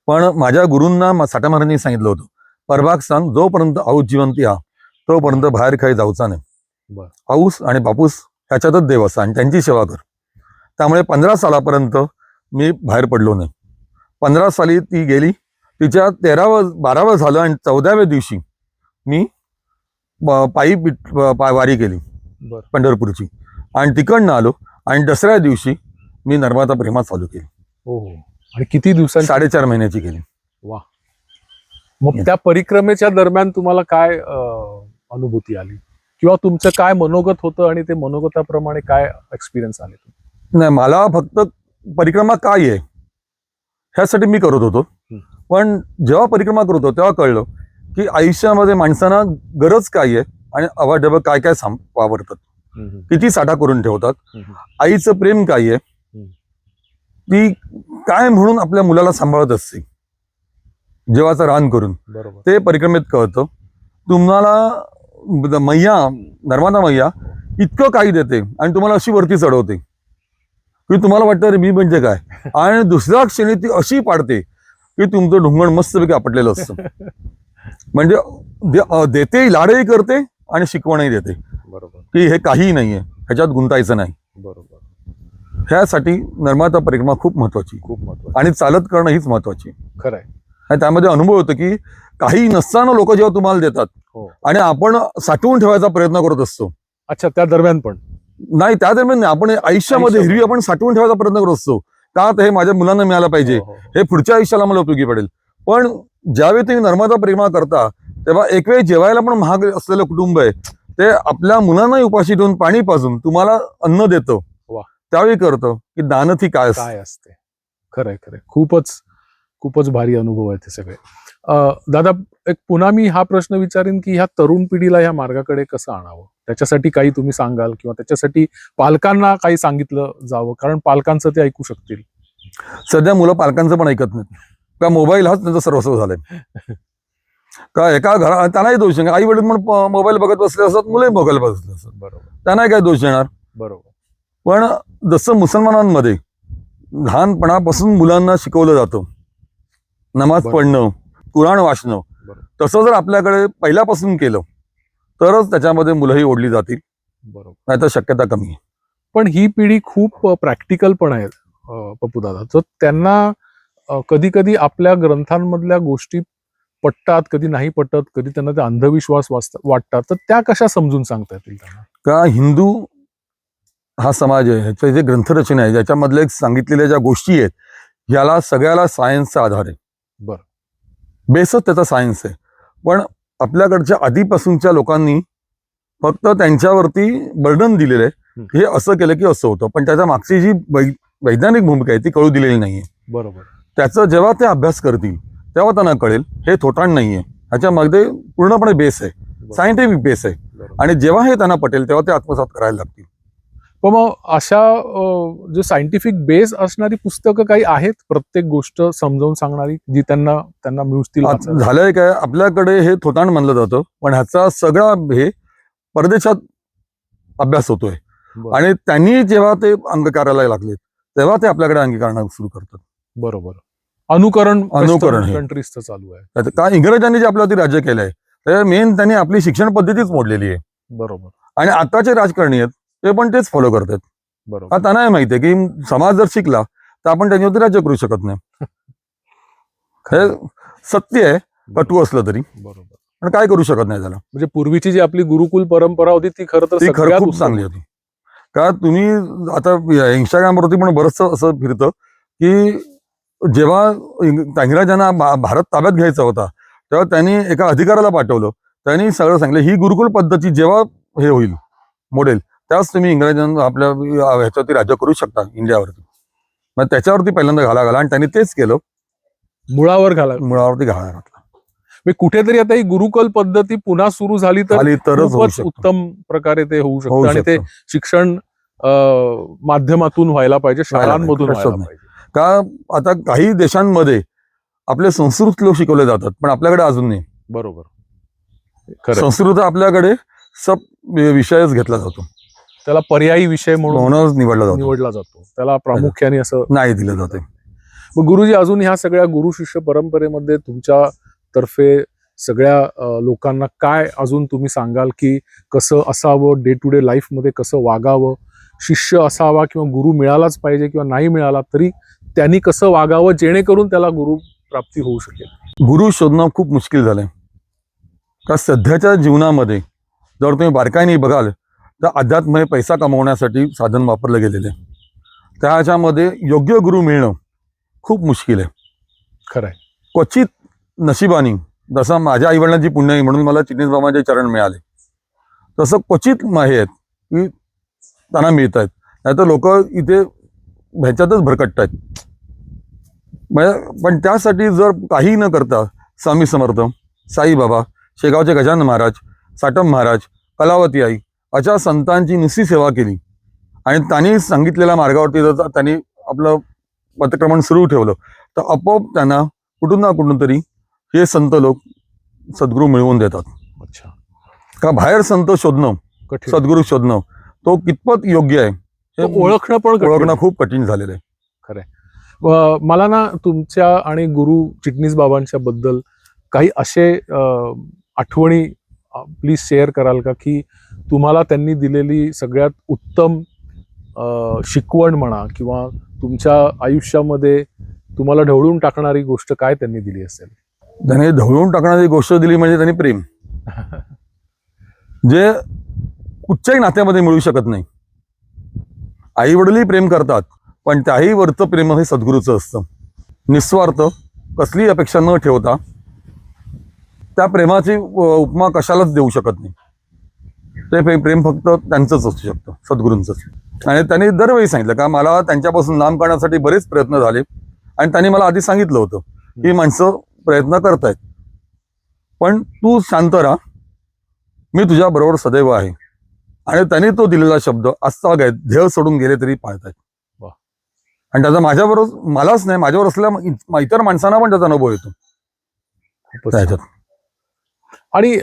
पण माझ्या गुरूंना साठा महाराजांनी सांगितलं होतं, परभाग सांग, जोपर्यंत आऊस जिवंती हा तोपर्यंत बाहेर काही जाऊचा नाही. आऊस आणि बापूस ह्याच्यातच देव असा आणि त्यांची सेवा कर. त्यामुळे 15 सालापर्यंत मी बाहेर पडलो नाही. 15 साली ती गेली, तिच्या 12वं झालं आणि 14व्या दिवशी मी पायी वारी केली पंढरपूरची आणि तिकडनं आलो आणि दसऱ्या दिवशी मी नर्मदा परिक्रमा चालू केली. आणि किती दिवसांची? 4.5 महिन्याची केली. वा. मग त्या परिक्रमेच्या दरम्यान तुम्हाला काय अनुभूती आली किंवा तुमचं काय मनोगत होतं आणि ते मनोगताप्रमाणे काय एक्सपिरियन्स आले? नाही, मला फक्त परिक्रमा काय आहे ह्यासाठी मी करत होतो. पण जेव्हा परिक्रमा करत होतो तेव्हा कळलं की आयुष्यामध्ये माणसांना गरज काय आहे आणि अवाढव्य काय काय वापरतात, किती साठा करून ठेवतात, आईचं प्रेम काय आहे, ती काय म्हणून आपल्या मुलाला सांभाळत असते जेवाचं रान करून, ते परिक्रमेत कळतं. तुम्हाला मैया, नर्मदा मैया इतकं काही देते आणि तुम्हाला अशी वरती चढवते की तुम्हाला वाटतं अरे मी म्हणजे काय, आणि दुसऱ्या क्षणी ती अशी पाडते की तुमचं ढुंगण मस्तपैकी आपटलेलं असतं. म्हणजे देते, लाडही करते आणि शिकवणही देते की हे काहीही नाहीये, ह्याच्यात गुंतायचं नाही. ह्यासाठी नर्मदा परिक्रमा खूप महत्वाची आणि चालत करणं हीच महत्वाची. खरं आहे. आणि त्यामध्ये अनुभव होतो की काही नसताना लोक जेव्हा तुम्हाला देतात आणि आपण साठवून ठेवायचा प्रयत्न करत असतो अच्छा, त्या दरम्यान पण. नाही, त्या दरम्यान नाही. आपण आयुष्यामध्ये हिरवी आपण साठवून ठेवायचा प्रयत्न करत असतो. का तर हे माझ्या मुलांना मिळायला पाहिजे, हो, हो, हो. हे पुढच्या आयुष्याला मला उपयोगी पडेल. पण ज्यावेळी तुम्ही नर्मदा प्रेमा करता तेव्हा एक वेळ जेवायला पण महाग असलेलं कुटुंब आहे, ते आपल्या मुलांना उपाशी ठेवून पाणी पाजून तुम्हाला अन्न देतं. वा. त्यावेळी करतं की दानथी काय असतं. काय असते. खरंय खरंय. खूपच भारी अनुभव आहे ते सगळे. दादा, एक पुन्हा मी हा प्रश्न विचारेन की ह्या तरुण पिढीला ह्या मार्गाकडे कसं आणावं, त्याच्यासाठी काही तुम्ही सांगाल किंवा त्याच्यासाठी पालकांना काही सांगितलं जावं, कारण पालकांचं ते ऐकू शकतील. सध्या मुलं पालकांचं पण ऐकत नाहीत. का मोबाईल हाच त्यांचं सर्वस्व झालंय. का एका घरात त्यांनाही दोष नाही. आई वडील पण मोबाईल बघत बसले असतात, मुलंही मोबाईल बघत बसले असतात. बरोबर त्यांनाही काय दोष देणार. बरोबर. पण जसं मुसलमानांमध्ये लहानपणापासून मुलांना शिकवलं जातं नमाज बरोबर. पढणं, कुराण वाचणं, बरोबर. तसं जर आपल्याकडे पहिल्यापासून केलं तरच त्याच्यामध्ये मुलंही ओढली जातील, बरोबर. नाहीतर शक्यता कमी आहे. पण ही पिढी खूप प्रॅक्टिकल पण आहे पप्पू दादा. तर त्यांना कधी कधी आपल्या ग्रंथांमधल्या गोष्टी पटतात, कधी नाही पटत, कधी त्यांना ते अंधविश्वास वाटतात. तर त्या कशा समजून सांगता येतील त्यांना? का हिंदू हा समाज आहे, ह्याचे जे ग्रंथरचना आहे, ज्याच्यामधले सांगितलेल्या ज्या गोष्टी आहेत, ह्याला सगळ्याला सायन्सचा आधार आहे. बरं. बेसच त्याचा सायन्स आहे. पण आपल्याकडच्या आधीपासूनच्या लोकांनी फक्त त्यांच्यावरती बर्डन दिलेलं आहे, हे असं केलं की असं होतं. पण त्याच्या मागची जी वैज्ञानिक भूमिका आहे ती कळू दिलेली नाहीये. बरोबर. त्याचं जेव्हा ते अभ्यास करतील तेव्हा त्यांना कळेल हे थोटांड नाहीये, ह्याच्यामध्ये पूर्णपणे बेस आहे, सायंटिफिक बेस आहे. बरोबर. आणि जेव्हा हे त्यांना पटेल तेव्हा ते आत्मसात करायला लागतील. पण मग अशा जे सायंटिफिक बेस असणारी पुस्तकं काही आहेत, प्रत्येक गोष्ट समजावून सांगणारी, जी त्यांना मिळतील वाचायला? झालंय काय, आपल्याकडे हे थोतांड मानलं जातं, पण ह्याचा सगळा हे परदेशात अभ्यास होतोय. बरं. आणि त्यांनी जेव्हा ते अंगीकारायला लागले तेव्हा ते आपल्याकडे अंगीकारणं सुरू करतात. बरोबर. अनुकरण हे. कंट्रीजचं चालू आहे. आता का इंग्रजांनी जे आपल्यावरती राज्य केलंय, तर मेन त्यांनी आपली शिक्षण पद्धतीच मोडलेली आहे. बरोबर. आणि आताचे राजकारणी आहेत ते पण तेच फॉलो करतात. बरोबर. हा त्यांना माहिती आहे की समाज जर शिकला तर आपण त्याच्यावरती राज्य करू शकत नाही. हे सत्य आहे, कटू असलं तरी. बरोबर. पण काय करू शकत नाही त्याला. म्हणजे पूर्वीची जी आपली गुरुकुल परंपरा होती ती खरं तर ती खरं सगळ्यात खूप उत्तम चांगली होती. का तुम्ही आता इंस्टाग्रामवरती पण बरंचसं असं फिरतं की जेव्हा इंग्रजांना भारत ताब्यात घ्यायचा होता तेव्हा त्यांनी एका अधिकाऱ्याला पाठवलं, त्यांनी सगळं सांगितलं ही गुरुकुल पद्धती जेव्हा हे होईल मॉडेल, त्याच तुम्ही इंग्रजांना आपल्या ह्याच्यावरती राज्य करू शकता इंडियावरती. मग त्याच्यावरती पहिल्यांदा घाला आणि त्यांनी तेच केलं, मुळावर घाला. मुळावरती घाला घातला. कुठेतरी आता ही गुरुकुल पद्धती पुन्हा सुरू झाली तर खाली तरच होऊ खूपच शकतं. उत्तम प्रकारे ते होऊ होऊ शकतं. आणि ते शकतं. शिक्षण माध्यमातून व्हायला पाहिजे, शाळांमधून प्रश्नच व्हायला नाही. पाहिजे. का आता काही देशांमध्ये आपले संस्कृत लोक शिकवले जातात, पण आपल्याकडे अजून नाही. बरोबर. खरं. संस्कृत आपल्याकडे सब विषयच घेतला जातो, त्याला पर्यायी विषय म्हणून म्हणूनच निवडला जातो, त्याला प्रामुख्याने असं नाही दिलं जाते. मग गुरुजी, अजून ह्या सगळ्या गुरु शिष्य परंपरेमध्ये तुमच्या तर्फे सगळ्या लोकांना काय अजून तुम्ही सांगाल की कसं असावं, डे टू डे लाईफ मध्ये कसं वागावं, शिष्य असावा किंवा गुरु मिळालाच पाहिजे किंवा नाही मिळाला तरी त्यांनी कसं वागावं जेणेकरून त्याला गुरु प्राप्ती होऊ शकेल? गुरु शोधणं खूप मुश्किल झालंय. का सध्याच्या जीवनामध्ये जर तुम्ही बारकाईने बघाल तर अध्यात्म हे पैसा कमवण्यासाठी साधन वापरलं गेलेलं आहे. त्याच्यामध्ये योग्य गुरु मिळणं खूप मुश्किल आहे. खरंय. क्वचित नशिबानी, जसं माझ्या आईवडिलांची पुण्य आहे म्हणून मला चिटणीस बाबांचे चरण मिळाले, तसं क्वचित हे आहेत की त्यांना मिळत आहेत, नाहीतर लोक इथे ह्याच्यातच भरकटत आहेत. पण त्यासाठी जर काही न करता स्वामी समर्थ, साईबाबा, शेगावचे गजानन महाराज, साटम महाराज, कलावती आई अशा संतांची नुसती सेवा केली आणि त्यांनी सांगितलेल्या मार्गावरती जर त्यांनी आपलं पथक्रमण सुरू ठेवलं तर आपोआप त्यांना कुठून ना कुठून तरी हे संत लोक सद्गुरू मिळवून देतात. अच्छा. का बाहेर संत शोधणं, कठीण. सद्गुरू शोधणं तो कितपत योग्य आहे हे तो ओळखणं पण कठीण. ओळखणं खूप कठीण झालेलं आहे. मला ना तुमच्या आणि गुरु चिटणीस बाबांच्या बद्दल काही असे आठवणी प्लीज शेअर कराल का की तुम्हाला त्यांनी दिलेली सगळ्यात उत्तम शिकवण म्हणा किंवा तुमच्या आयुष्यामध्ये तुम्हाला ढवळून टाकणारी गोष्ट काय त्यांनी दिली असेल? त्याने ढवळून टाकणारी गोष्ट दिली म्हणजे त्यांनी प्रेम, जे कुठच्याही नात्यामध्ये मिळू शकत नाही. आई वडीलही प्रेम करतात, पण त्याही वरचं प्रेम हे सद्गुरूचं असतं. निस्वार्थ, कसलीही अपेक्षा न ठेवता. त्या प्रेमाची उपमा कशालाच देऊ शकत नाही. ते प्रेम फक्त त्यांचंच असू शकतं, सद्गुरूंचंच. आणि त्यांनी दरवेळी सांगितलं का मला त्यांच्यापासून लांब करण्यासाठी बरेच प्रयत्न झाले, आणि त्यांनी मला आधी सांगितलं होतं की माणसं प्रयत्न करतायत, पण तू शांत राहा, मी तुझ्या बरोबर सदैव आहे. आणि त्यांनी तो दिलेला शब्द आजचा ध्येय सोडून गेले तरी पाळतायत. वाह. आणि त्याचा माझ्याबरोबर, मलाच नाही, माझ्यावर असलेल्या इतर माणसांना पण त्याचा अनुभव येतो त्याच्यात. आणि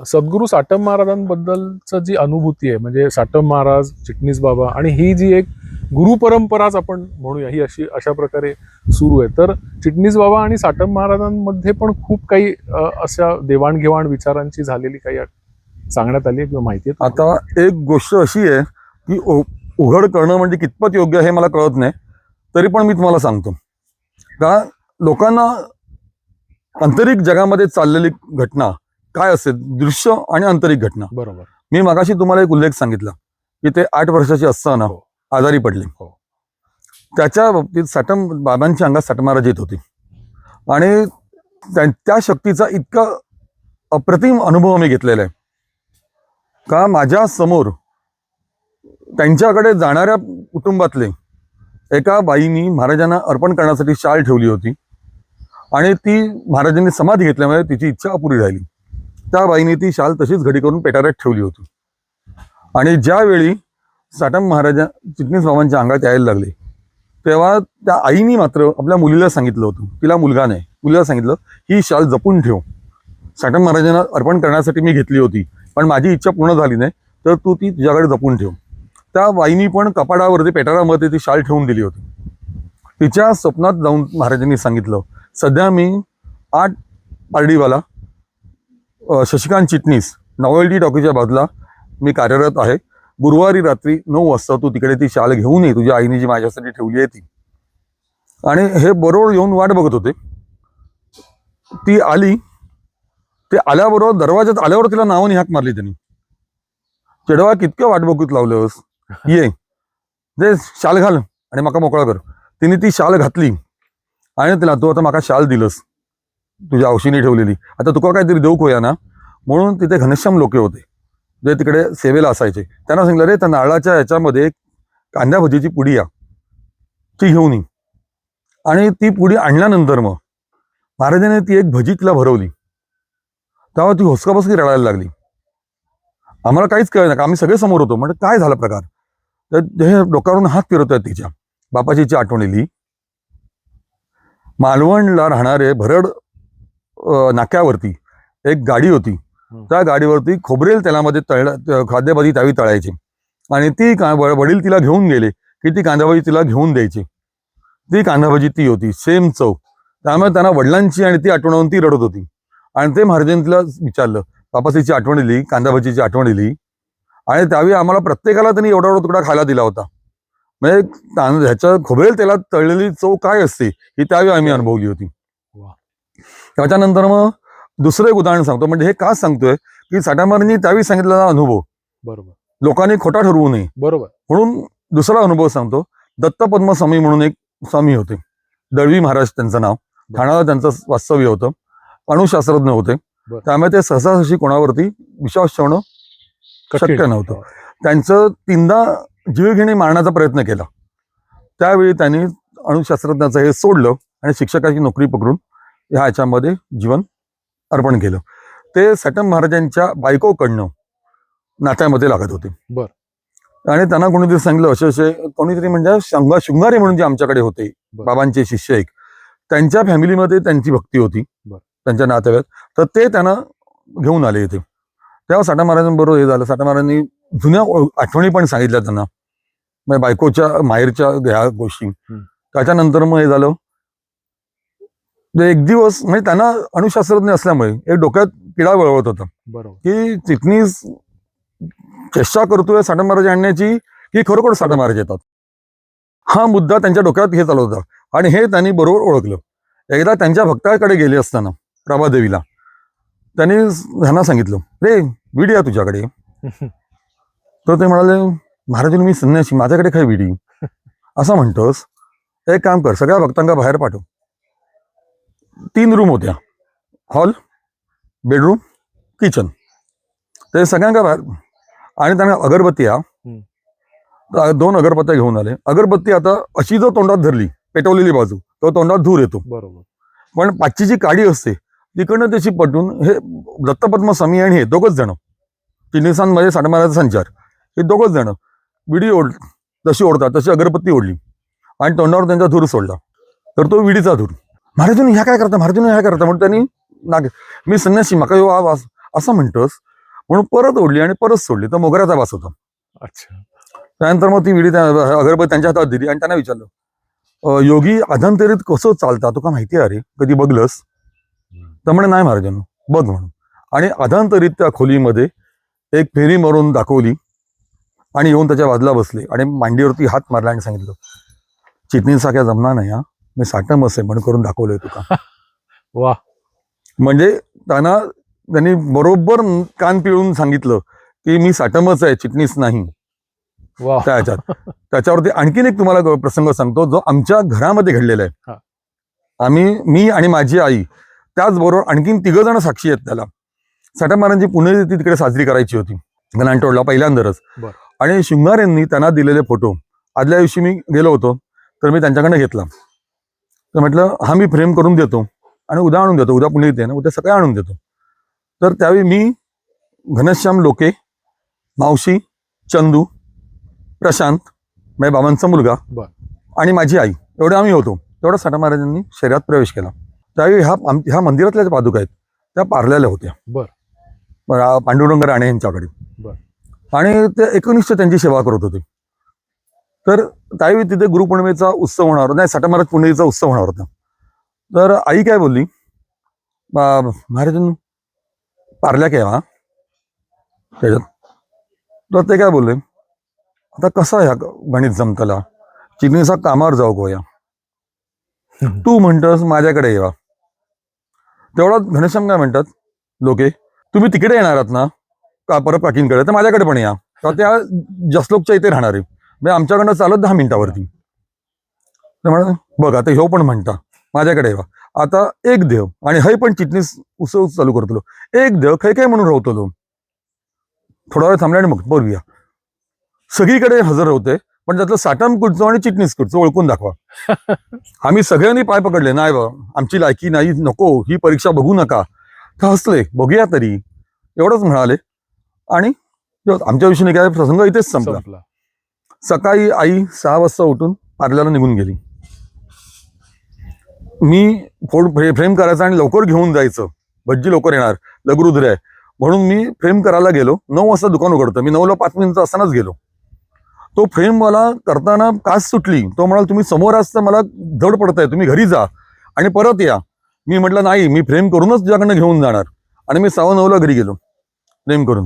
सद्गुरू साटम महाराजांबद्दलचं जी अनुभूती आहे, म्हणजे साटम महाराज, चिटणीस बाबा, आणि ही जी एक गुरु परंपराच आपण म्हणूया, ही अशा प्रकारे सुरू आहे. तर चिटणीस बाबा आणि साटम महाराजांमध्ये पण खूप काही अशा देवाणघेवाण विचारांची झालेली काही सांगण्यात आली आहे किंवा माहिती आहे? आता एक गोष्ट अशी आहे की उघड करणं म्हणजे कितपत योग्य हे मला कळत नाही, तरी पण मी तुम्हाला सांगतो. का लोकांना आंतरिक जगामध्ये चाललेली घटना काय असते, दृश्य आणि आंतरिक घटना. बरोबर. मी मगाशी तुम्हाला एक उल्लेख सांगितला की ते 8 वर्षाचे असताना आजारी पडले. त्याच्या बाबतीत साटम बाबांच्या अंगात साटमाराज येत होते, आणि त्या शक्तीचा इतका अप्रतिम अनुभव मी घेतलेला आहे का माझ्या समोर त्यांच्याकडे जाणाऱ्या कुटुंबातले एका बाईनी महाराजांना अर्पण करण्यासाठी शाल ठेवली होती, आणि ती महाराजांनी समाधी घेतल्यामुळे तिची इच्छा अपुरी राहिली. त्या बाईने ती शाल तशीच घडी करून पेटाऱ्यात ठेवली होती. आणि ज्यावेळी साटम महाराजा चिटणीस बाबांच्या अंगात यायला लागले, तेव्हा त्या आईनी मात्र आपल्या मुलीला सांगितलं होतं, तिला मुलगा नाही, मुलीला सांगितलं ही शाल जपून ठेव, साटम महाराजांना अर्पण करण्यासाठी मी घेतली होती, पण माझी इच्छा पूर्ण झाली नाही, तर तू ती तुझ्याकडे जपून ठेव. त्या बाईनी पण कपाडावरती पेटारामध्ये ती शाल ठेवून दिली होती. तिच्या स्वप्नात जाऊन महाराजांनी सांगितलं, सध्या मी 8 पारडीवाला शशिकांत चिटणीस नॉवेल्टी टॉकीच्या बाजूला मी कार्यरत आहे. गुरुवारी रात्री 9 वाजता तू तिकडे ती शाल घेऊन ये, तुझ्या आईने जी माझ्यासाठी ठेवली आहे ती. आणि हे बरोबर येऊन वाट बघत होते. ती आली, ते आल्याबरोबर दरवाजात आल्यावर तिला नावाने हाक मारली त्यांनी, चेडवा कितकं वाट बघूत लावलंस, ये दे शाल घाल आणि माका मोकळा कर. तिने ती शाल घातली, आणि तिला तू आता माका शाल दिलंस तुझ्या औषधी ठेवलेली, आता तुका काहीतरी देऊ कोया ना. म्हणून तिथे घनश्याम लोके होते जे तिकडे सेवेला असायचे. त्यांना सांगितलं, रे त्या नारळाच्या ह्याच्यामध्ये कांद्या भजीची पुडी या, ती घेऊन ये. आणि ती पुडी आणल्यानंतर मग महाराजांनी ती एक भजी तिला भरवली. तेव्हा ती होसकाबसकी रडायला लागली. आम्हाला काहीच कळलं नाही, आम्ही सगळे समोर होतो. म्हणजे काय झाला प्रकार, तर हे डोक्यावरून हात फिरवत आहेत. तिच्या बापाची आठवण येली. मालवणला राहणारे भरड नाक्यावरती एक गाडी होती. त्या गाडीवरती खोबरेल तेलामध्ये खाद्यभाजी त्यावेळी तळायची, आणि ती वडील तिला घेऊन गेले की ती कांदाभाजी तिला घेऊन द्यायची. ती कांदाभाजी ती होती, सेम चव. त्यामुळे त्यांना वडिलांची आणि ती आठवण ती रडत होती. आणि ते महाराजांनी तिला विचारलं, बापासीची आठवण दिली, कांदाभाजीची आठवण दिली. आणि त्यावेळी आम्हाला प्रत्येकाला त्यांनी एवढा एवढा तुकडा खायला दिला होता. म्हणजे ह्याच्या खोबरेल तेलात तळलेली चव काय असते ही त्यावेळी आम्ही अनुभवली होती. त्याच्यानंतर मग दुसरं एक उदाहरण सांगतो. म्हणजे हे का सांगतोय की साठामारांनी त्यावेळी सांगितलेला अनुभव बरोबर लोकांनी खोटा ठरवू नये, बरोबर, म्हणून दुसरा अनुभव सांगतो. दत्तपद्म स्वामी म्हणून एक स्वामी होते, दळवी महाराज त्यांचं नाव, ठाण्याला त्यांचं वास्तव्य होतं. अणुशास्त्रज्ञ होते, त्यामुळे ते सहसाहशी कोणावरती विश्वास ठेवणं शक्य नव्हतं. त्यांचं 3दा जीवघेणी मारण्याचा प्रयत्न केला. त्यावेळी त्यांनी अणुशास्त्रज्ञाचं हे सोडलं आणि शिक्षकाची नोकरी पकडून ह्याच्यामध्ये जीवन अर्पण केलं. ते साटम महाराजांच्या बायकोकडनं नात्यामध्ये लागत होते. आणि त्यांना कोणीतरी सांगितलं, असे कोणीतरी म्हणजे शृंगारे म्हणून जे आमच्याकडे होते बाबांचे शिष्य एक, त्यांच्या फॅमिलीमध्ये त्यांची भक्ती होती त्यांच्या नात्यात, तर ते त्यांना घेऊन आले इथे. तेव्हा साटम महाराजांबरोबर हे झालं. साटम महाराजांनी जुन्या आठवणी पण सांगितल्या त्यांना, म्हणजे बायकोच्या माहेरच्या ह्या गोष्टी. त्याच्यानंतर मग हे झालं, एक दिवस म्हणजे त्यांना अणुशास्त्रज्ञ असल्यामुळे एक डोक्यात पिढा वळवत होता की चिटणीस चेष्टा करतोय साटम महाराज आणण्याची की खरोखर साटम महाराज येतात. हा मुद्दा त्यांच्या डोक्यात हे चालू होता, आणि हे त्यांनी बरोबर ओळखलं. एकदा त्यांच्या भक्ताकडे गेले असताना प्रभादेवीला त्यांनी ह्यांना सांगितलं, रे विड या तुझ्याकडे. तर ते म्हणाले, महाराजांनी मी संन्यासी, माझ्याकडे काय विडी असं म्हणतोस. एक काम कर, सगळ्या भक्तांना बाहेर पाठव. 3 रूम होत्या, हॉल, बेडरूम, किचन. ते सगळ्यांना बाहेर, आणि त्यांना अगरबत्त्या, 2 अगरबत्त्या घेऊन आले. अगरबत्ती आता अशी जर तोंडात धरली, पेटवलेली बाजू, तो तोंडात धूर येतो. बरोबर. पण पाचची जी काडी असते तिकडनं त्याची पटून हे दत्तपद्म स्वामी आणि हे दोघच जण, चिन्हिसांमध्ये साठमाराचा संचार, हे दोघच जण विडी जशी ओढतात तशी अगरबत्ती ओढली आणि तोंडावर त्यांचा धूर सोडला. तर तो विडीचा धूर. महाराजांनी ह्या काय करता, महाराजांनी ह्या करता म्हणून त्यांनी मी संन्यासी माका यो वास असं म्हणतोस म्हणून परत ओढली आणि परत सोडली. तर मोगऱ्याचा वास होता. अच्छा. त्यानंतर मग ती विडी अगरबत्ती त्यांच्या हातात दिली आणि त्यांना विचारलं, योगी अधांतरीत कसं चालता तुका माहिती आहे रे, कधी बघलंस? तर म्हणे नाही महाराजांनो, बघ म्हणून. आणि अधांतरीत त्या खोलीमध्ये एक फेरी मारून दाखवली आणि येऊन त्याच्या बाजूला बसले आणि मांडीवरती हात मारला आणि सांगितलं, चिटणीसारख्या जमणार नाही हा, मी साठम असे म्हणून करून दाखवलंय तुका. वा. म्हणजे त्यांनी बरोबर कान पिळून सांगितलं की मी साठमच आहे, चिटणीस नाही. वा. त्याच्यावरती आणखीन एक तुम्हाला प्रसंग सांगतो जो आमच्या घरामध्ये घडलेला आहे. मी आणि माझी आई, त्याचबरोबर आणखीन 3 जण साक्षी आहेत त्याला. साठम महाराजांची पुण्यतिथी तिकडे साजरी करायची होती गणांटोळला पहिल्यांदाच. आणि शृंगार यांनी त्यांना दिलेले फोटो आदल्या दिवशी मी गेलो होतो, तर मी त्यांच्याकडनं घेतला. तर म्हटलं हा मी फ्रेम करून देतो आणि उद्या आणून देतो, उद्या पुणे येते ना, उद्या सकाळी आणून देतो. तर त्यावेळी मी, घनश्याम लोके, मावशी, चंदू, प्रशांत, माझ्या बाबांचा मुलगा आणि माझी आई, एवढे आम्ही होतो. तेवढा साठम महाराजांनी शरीरात प्रवेश केला. त्यावेळी ह्या मंदिरातल्या ज्या पादुका आहेत त्या पारलेल्या होत्या. पांडुरंग राणे यांच्याकडे. आणि ते एकनिष्ठ त्यांची सेवा करत होते. तर त्यावेळी तिथे गुरुपौर्णिमेचा उत्सव होणार होता, साठम महाराज पुणेचा उत्सव होणार होता. तर आई काय बोलली, महाराजांनी पारल्या केव्हा त्याच्यात. तर ते काय बोलले, आता कसा ह्या गणित जमतला, चिटणीसा कामावर जाऊ गोया, तू म्हणतस माझ्याकडे येवा. तेवढा घनश्याम काय म्हणतात, लोके तुम्ही तिकडे येणार आहात ना का परत काकींकडे, तर माझ्याकडे पण या, तर त्या जसलोकच्या इथे राहणार आहे, म्हणजे आमच्याकडनं चालत 10 मिनिटावरती. तर म्हणा बघ आता ह्यो पण म्हणता माझ्याकडे येवा. आता एक देव आणि हय पण चिटणीस उत्सव चालू करतो, एक देव खै काय म्हणून राहतो. थोडा वेळ थांबला आणि मग बघूया. सगळीकडे हजर होते, पण त्यातलं साठम कुठचं आणि चिटणीस कुठचं ओळखून दाखवा. आम्ही सगळ्यांनी पाय पकडले, नाही बाबा आमची लायकी नाही, नको ही परीक्षा बघू नका. तर हसले, बघूया तरी, एवढंच म्हणाले. आणि आमच्या विषयीने काय प्रसंग इथेच संपला. सकाळी आई 6 वाजता उठून पार्ल्याला निघून गेली. मी फ्रेम करायचं आणि लवकर घेऊन जायचं, भज्जी लवकर येणार, लघुरुद्र आहे म्हणून मी फ्रेम करायला गेलो. 9 वाजता दुकान उघडतं, मी 9ला 5 मिनिटं असतानाच गेलो. तो फ्रेम मला करताना कास सुटली. तो म्हणाला तुम्ही समोर असता मला धड पडत आहे, तुम्ही घरी जा आणि परत या. मी म्हटलं नाही, मी फ्रेम करूनच तुझ्याकडनं घेऊन जाणार. आणि मी 9:15 घरी गेलो फ्रेम करून.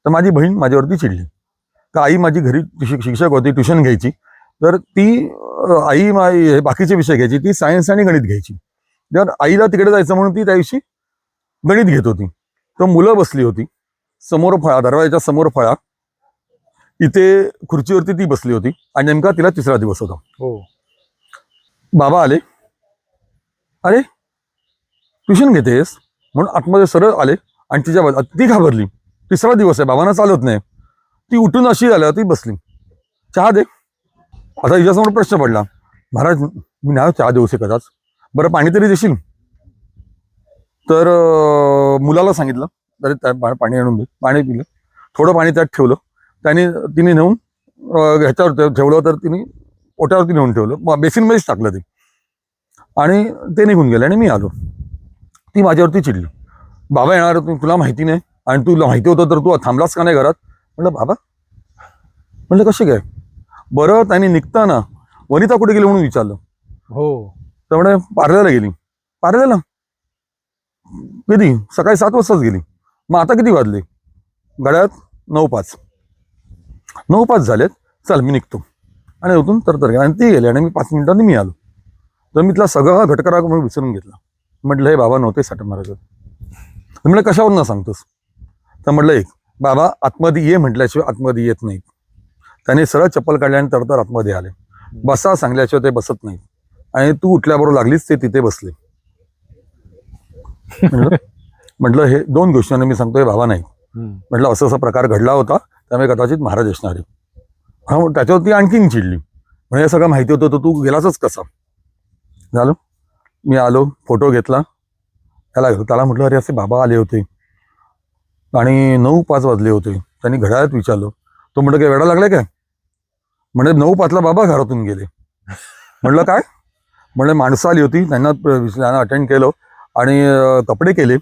तर माझी बहीण माझ्यावरती चिडली का आई माझी घरी शिक्षक होती, ट्युशन घ्यायची, तर ती आई बाकीचे विषय घ्यायची, ती सायन्स आणि गणित घ्यायची. तर आईला तिकडे जायचं म्हणून ती त्या दिवशी गणित घेत होती. तर मुलं बसली होती समोर, फळा दरवाजाच्या समोर, फळा इथे खुर्चीवरती ती बसली होती. आणि नेमका तिला 3रा दिवस होता. बाबा आले, अरे ट्युशन घेतेस म्हणून आतमध्ये सरळ आले आणि तिच्या बाजू ती घाबरली. 3रा दिवस आहे, बाबांना चालत नाही. ती उठून अशी झाल्या, ती बसली, चहा दे. आता हिच्यासमोर प्रश्न पडला, महाराज मी नाही चहा देऊ शकत, बरं पाणी तरी देशील. तर मुलाला सांगितलं, अरे त्या पाणी आणून दे. पाणी पिलं, थोडं पाणी त्यात ठेवलं. तिने नेऊन ह्याच्यावर ठेवलं, तर तिने ओट्यावरती नेऊन ठेवलं, बेसिनमध्येच टाकलं ते. आणि ते निघून गेले आणि मी आलो. ती माझ्यावरती चिडली, बाबा येणार तुला माहिती नाही आणि तुला माहिती होतं तर तू थांबलास का नाही घरात. म्हटलं बाबा, म्हटलं कसे काय. बरं त्यांनी निघताना वनिता कुठे गेली म्हणून विचारलं. तर म्हणे पार्ल्याला गेली. पार्ल्याला कधी, सकाळी 7 वाजताच गेली. मग आता किती वाजले, घड्याळात 9:05. 9:05 झालेत, चल मी निघतो. आणि उठून तर आणि ती गेली आणि मी 5 मिनिटांनी मी आलो. तर मी तिला सगळा घटकरा म्हणून विसरून घेतला. म्हटलं हे बाबा नव्हते साठम महाराज. म्हटलं कशावर ना सांगतोस. तर म्हटलं एक बाबा आतमध्ये ये म्हटल्याशिवाय आतमध्ये येत नाहीत. त्याने सरळ चप्पल काढल्यानंतर तर आतमध्ये आले. बसा सांगल्याशिवाय ते बसत नाहीत. आणि तू उठल्याबरोबर लागलीच ते तिथे बसले. म्हटलं हे 2 गोष्टींना मी सांगतोय बाबा नाही. म्हटलं असं प्रकार घडला होता, त्यामुळे कदाचित महाराज असणार आहे. हा त्याच्यावरती आणखीन चिडली. म्हणजे हे सगळं माहिती होतं तर तू गेलाच कसा. झालं मी आलो, फोटो घेतला, त्याला म्हटलं अरे असे बाबा आले होते आणि 9:05 वाजले होते. त्यांनी घड्याळात विचारलं. तो म्हटलं काय वेळा लागलाय काय. म्हणजे 9:05 बाबा घरातून गेले. म्हटलं काय. म्हणजे माणसं आली होती, त्यांना अटेंड केलं आणि कपडे केले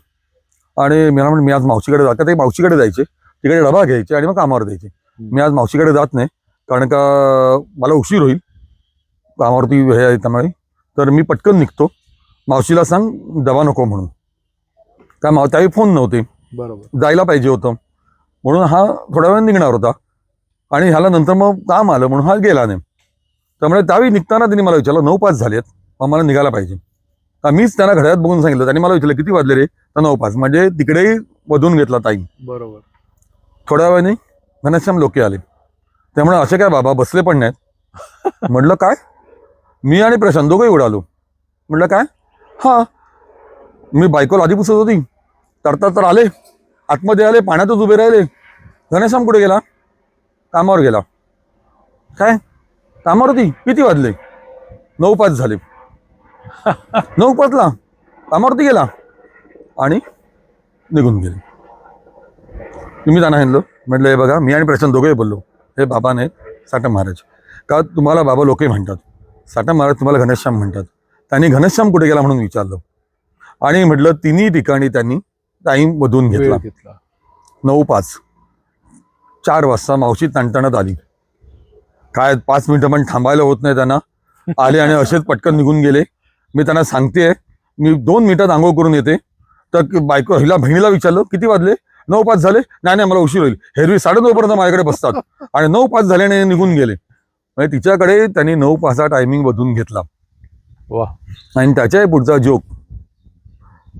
आणि मला म्हणलं मी आज मावशीकडे जात. ते मावशीकडे जायचे, तिकडे डबा घ्यायचे आणि मग कामावर द्यायचे. मी आज मावशीकडे जात नाही कारण का मला उशीर होईल कामावरती हे आहे त्यामुळे. तर मी पटकन निघतो, मावशीला सांग डबा नको म्हणून. का त्यावेळी फोन नव्हते, बरोबर, जायला पाहिजे होतं म्हणून हा थोड्या वेळ निघणार होता. आणि ह्याला नंतर मग काम आलं म्हणून हा गेला नाही. त्यामुळे त्यावेळी निघताना त्यांनी मला विचारलं 9:05 झालेत, मग मला निघायला पाहिजे. मीच त्यांना घड्याळात बघून सांगितलं. त्यांनी मला विचारलं किती वाजले रे. तर 9:05. म्हणजे तिकडेही वधून घेतला टाईम. बरोबर. थोड्या वेळाने घनश्याम लोके आले. त्यामुळे असे काय बाबा बसले पण नाहीत. म्हटलं काय. मी आणि प्रशांत दोघंही उडालो. म्हटलं काय. हा मी बायकोला आधी पुसत होती, तर आले आतमध्ये, आले पाण्यातच उभे राहिले. घनश्याम कुठे गेला. कामावर गेला. काय कामावर होती. किती वाजले. 9:05 झाले. 9:05 कामावरती गेला आणि निघून गेले. तुम्ही त्यांना सांगितलं. म्हटलं हे बघा मी आणि प्रशांत दोघेही बोललो हे बाबा नाहीत, साठम महाराज. का तुम्हाला बाबा लोके म्हणतात, साठम महाराज तुम्हाला घनश्याम म्हणतात. त्यांनी घनश्याम कुठे गेला म्हणून विचारलं आणि म्हटलं तिन्ही ठिकाणी त्यांनी टाईम बदलून घेतला. 9:05. 4 वाजता मावशी तणतणत आली. काय 5 मिनिटं पण थांबायला होत नाही त्यांना. आले आणि असेच पटकन निघून गेले. मी त्यांना सांगतेय मी 2 मिनिटात आंघोळ करून येते. तर बायको हिला बहिणीला विचारलं किती वाजले. 9:05 झाले. नाही मला उशीर होईल. हेरवी 9:30 पर्यंत माझ्याकडे बसतात आणि 9:05 झाल्याने निघून गेले. म्हणजे तिच्याकडे त्यांनी 9:05 टायमिंग बदलून घेतला. वा. आणि त्याच्या पुढचा जोक.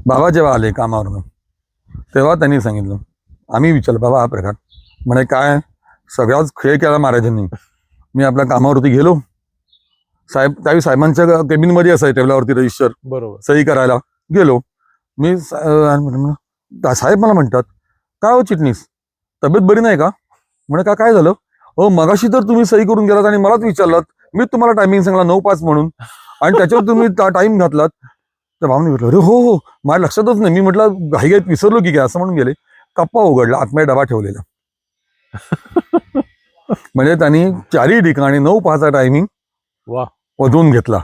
बाबा जेव्हा आले कामावरून तेव्हा त्यांनी सांगितलं. आम्ही विचारलं बाबा हा प्रकार. म्हणे काय सगळाच खेळ केला महाराजांनी. मी आपल्या कामावरती गेलो. साहेब त्यावेळी साहेबांच्या केबिनमध्ये असाय टेबलावरती रजिस्टर, बरोबर, सही करायला गेलो. मी साहेब मला म्हणतात काय हो चिटणीस तब्येत बरी नाही का. म्हणे काय झालं. हो मगाशी तर तुम्ही सही करून गेलात आणि मलाच विचारलात. मी तुम्हाला टायमिंग सांगला 9:05 म्हणून आणि त्याच्यावर तुम्ही टाइम घातलात. तर भावने म्हटलं अरे हो माझ्या लक्षातच नाही. मी म्हटलं घाईघाईत विसरलो की काय असं म्हणून गेले. कप्पा उघडला, आतमध्ये डबा ठेवलेला. म्हणजे त्यांनी 4ही ठिकाणी 9:05 टायमिंग वा वधून घेतला.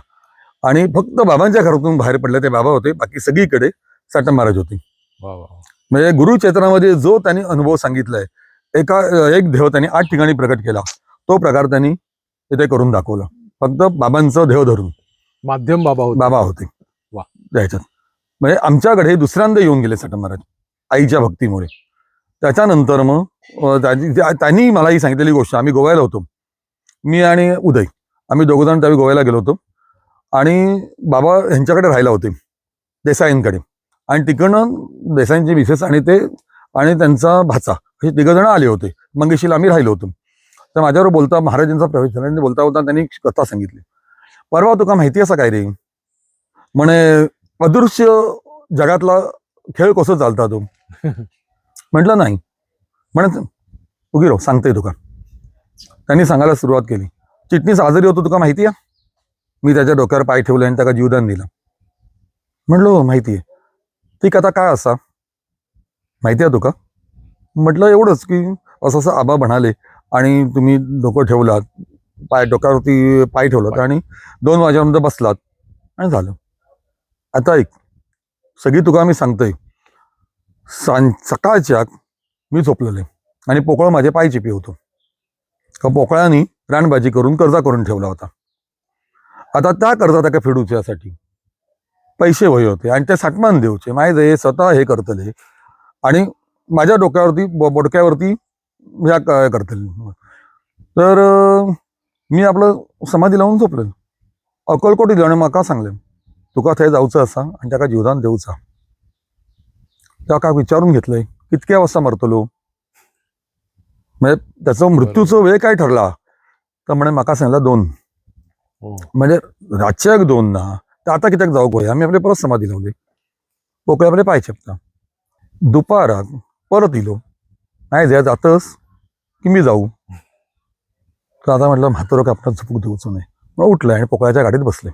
आणि फक्त बाबांच्या घरातून बाहेर पडले ते बाबा होते, बाकी सगळीकडे साठम महाराज होते. म्हणजे गुरुचैत्रामध्ये जो त्यांनी अनुभव सांगितलाय, एक देव त्यांनी 8 ठिकाणी प्रकट केला. तो प्रकार त्यांनी इथे करून दाखवला. फक्त बाबांचं देव धरून माध्यम बाबा होते. वा द्यायच्यात. म्हणजे आमच्याकडे दुसऱ्यांदा येऊन गेले साठम महाराज आईच्या भक्तीमुळे. त्याच्यानंतर मग त्यांनी मलाही सांगितलेली गोष्ट. आम्ही गोव्याला होतो, मी आणि उदय, आम्ही दोघंजण त्यावेळी गोव्याला गेलो होतो. आणि बाबा ह्यांच्याकडे राहायला होते देसाईंकडे. आणि तिकडनं देसाईंची मिसेस आणि ते आणि त्यांचा भाचा हे 3 जण आले होते. मंगेशीला आम्ही राहिलो होतो. तर माझ्यावर बोलता महाराजांचा प्रवेश झाला आणि बोलता बोलता त्यांनी कथा सांगितली. परवा तुका माहिती असा काय रे. म्हणे अदृश्य जगातला खेळ कसं चालता तो. म्हटलं नाही. म्हणत उगी रो सांगते तुका. त्यांनी सांगायला सुरुवात केली. चिटणीस आजारी होतो तुका माहिती आहे. मी त्याच्या डोक्यावर पाय ठेवले आणि त्याला जीवदान दिलं. म्हटलं माहिती आहे. ती कथा काय असा माहिती आहे तुका. म्हटलं एवढंच की असं असं आबा म्हणाले आणि तुम्ही डोकं ठेवलात, डोक्यावरती पाय ठेवलात आणि 2 वाजेपर्यंत बसलात आणि झालं. आता ऐक सगळी तुका मी सांगतोय. सकाळच्या मी झोपलेले आणि पोकळ माझे पाय चिपी होतो. का पोकळाने रानबाजी करून कर्जा करून ठेवला होता. आता त्या कर्जा त्या फेडूच्यासाठी पैसे वय होते आणि ते साठमान देऊचे माहिती हे स्वतः हे करतले आणि माझ्या बोडक्यावरती ह्या करतले. तर मी आपलं समाधी लावून झोपले. अक्कलकोटी जाणे म्हाका सांगले तुका थंय जाऊचं असा आणि त्याका जीवदान देऊचा. त्या का विचारून घेतलंय कितक्या वाजता मरतलो. म्हणजे त्याचा मृत्यूचा वेळ काय ठरला तर म्हणे म्हाका सांगला 2 हो. म्हणजे रातच्याक 2 ना तर आता कित्याक जाऊ गोंय आमी आपले परत समाधी लावली पोकळे आपले पांय चेपता दुपाराक परत इलो नाही जे जातस की मी जाऊ तर आता म्हटलं म्हातारो आपणाक झोपूक दिवचो नाही मग उठले आणि पोकळ्याच्या गाडीत बसले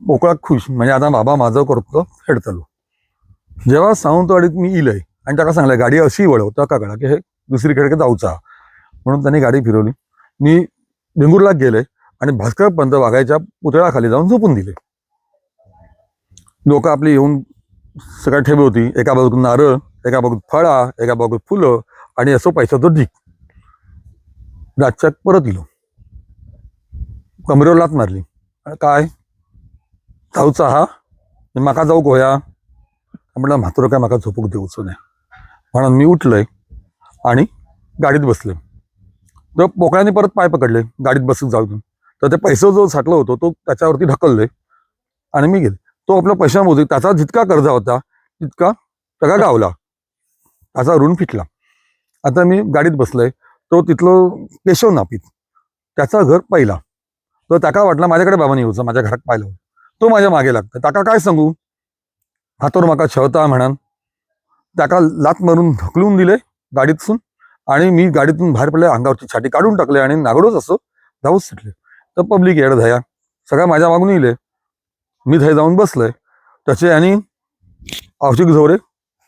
पोकळाक खुश म्हणजे आता बाबा माझं करतो फेडतलो जेव्हा सावंतवाडीत मी इलय आणि ताका सांगलें गाडी अशी वळव ताका कळा की हे दुसरी कडेन जावचा म्हणून त्यांनी गाडी फिरवली मी वेंगुर्लाक गेले आणि भास्कर पंत वाघायच्या पुतळ्या खाली जाऊन झोपून दिले लोक आपली येऊन सगळ्या ठेवी होती एका बाजूक नारळ एका बाजूक फळा एका बाजूक फुलं आणि असो पैशाचो ढीक रातच्याक परत इलो कमरेवर लात मारली आणि काय जाऊचा हा म्हाका जाऊ गोया म्हटलं म्हातारो काय म्हाका झोपूक दिवचो नाही म्हणून मी उठलोय आणि गाडीत बसले तर पोकळ्यांनी परत पाय पकडले गाडीत बसून जाऊन तर ते पैसा जो साठला होतो तो त्याच्यावरती ढकलले आणि मी गेले तो आपला पैसा मोजून त्याचा जितका कर्जा होता तितका सगळा गावला त्याचा ऋण फिटला आता मी गाडीत बसलोय तो तिथलं केशव नापीत त्याचा घर पहिला तो त्याका वाटला माझ्याकडे बाबांनी येऊचा माझ्या घरात पाहिलं तो माझ्या मागे लागतं त्याका काय सांगू हातोर म्हाका छळता म्हणान त्याका लात मारून ढकलून दिले गाडीतसून आणि मी गाडीतून बाहेर पडले अंगावरची छाती काढून टाकले आणि नागडोच असं धावूच सुटले तर पब्लिक येड धया सगळ्या माझ्या मागून येले मी थंय जाऊन बसलोय तसे आणि औषिक झोरे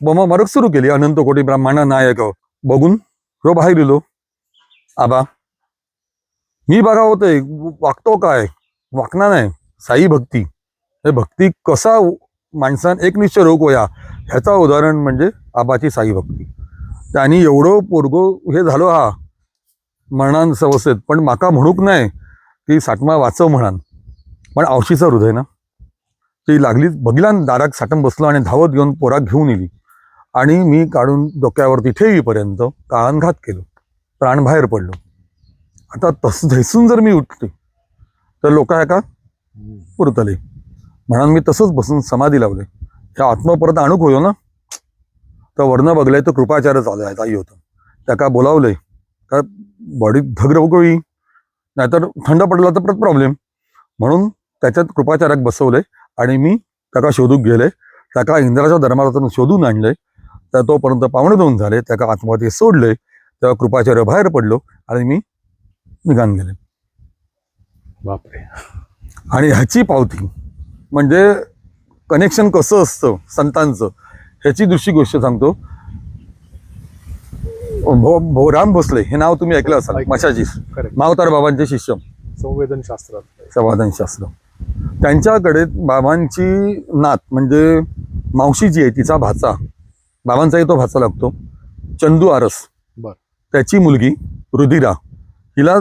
बोमा मारक सुरू केली अनंत कोटी ब्रह्मांड नायक बघून ह्यो बाहेर इलो आबा मी बघा होतोय वागतो काय वाकना नाही साई भक्ती हे भक्ती कसा माणसान एकनिष्ठ रोग होया ह्याचा उदाहरण म्हणजे आबाची साई भक्ती त्यांनी एवढं पोरगो हे झालो हा मरणान सवसेत पण माका म्हणूक नाही की साठमा वाचव म्हणान पण औशीचं हृदय ना ती लागली बघिला दाराक साठम बसलो आणि धावत घेऊन पोराक घेऊन येली आणि मी काढून डोक्यावरती ठेवीपर्यंत काळान घात केलो प्राण बाहेर पडलो आता तस धैसून जर मी उठते तर लोक आहे का पुरतले म्हणून मी तसंच बसून समाधी लावले ह्या आत्मा परत आणूक होयो ना तर वर्ण बघलंय तर कृपाचार्य चालू आहे ताई होतं त्याका बोलावलंय का बॉडी धग रवगळी नाहीतर थंड पडला तर परत प्रॉब्लेम म्हणून त्याच्यात कृपाचार्याक बसवलंय आणि मी त्याका शोधूक गेले त्याका इंद्राच्या दरबारातून शोधून आणलंय तर तोपर्यंत 1:15 झाले त्याका आतमध्ये सोडले तेव्हा कृपाचार्य बाहेर पडलो आणि मी निघान गेले बापरे आणि ह्याची पावती म्हणजे कनेक्शन कसं असतं संतांचं ह्याची दुसरी गोष्ट सांगतो राम भोसले हे नाव तुम्ही ऐकलं असाल मशाजी मावतार बाबांचे शिष्य संवादनशास्त्र त्यांच्याकडे बाबांची नात म्हणजे मावशी जी आहे तिचा भाचा बाबांचाही तो भाचा लागतो चंदू आरस त्याची मुलगी रुधिरा हिला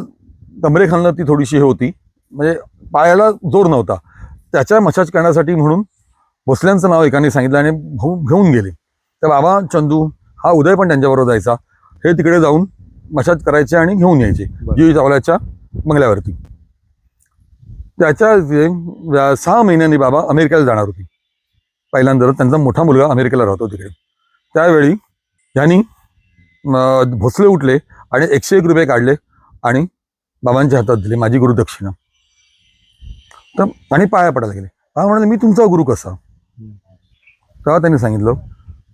कमरेखालनं ती थोडीशी हे होती म्हणजे पायाला जोर नव्हता त्याच्या मसाज करण्यासाठी म्हणून भोसल्यांचं नाव एकाने सांगितलं आणि घेऊन गेले तर बाबा चंदू हा उदय पण त्यांच्याबरोबर जायचा हे तिकडे जाऊन मसाज करायचे आणि घेऊन यायचे जुई चावलाच्या बंगल्यावरती त्याच्या 6 महिन्यांनी बाबा अमेरिकेला जाणार होती पहिल्यांदा त्यांचा मोठा मुलगा अमेरिकेला राहतो तिकडे त्यावेळी यांनी भोसले उठले आणि 101 रुपये काढले आणि बाबांच्या हातात दिले माझी गुरुदक्षिणा तर आणि पाया पडायला गेले हा म्हणाले मी तुमचा गुरु कसा तेव्हा त्यांनी सांगितलं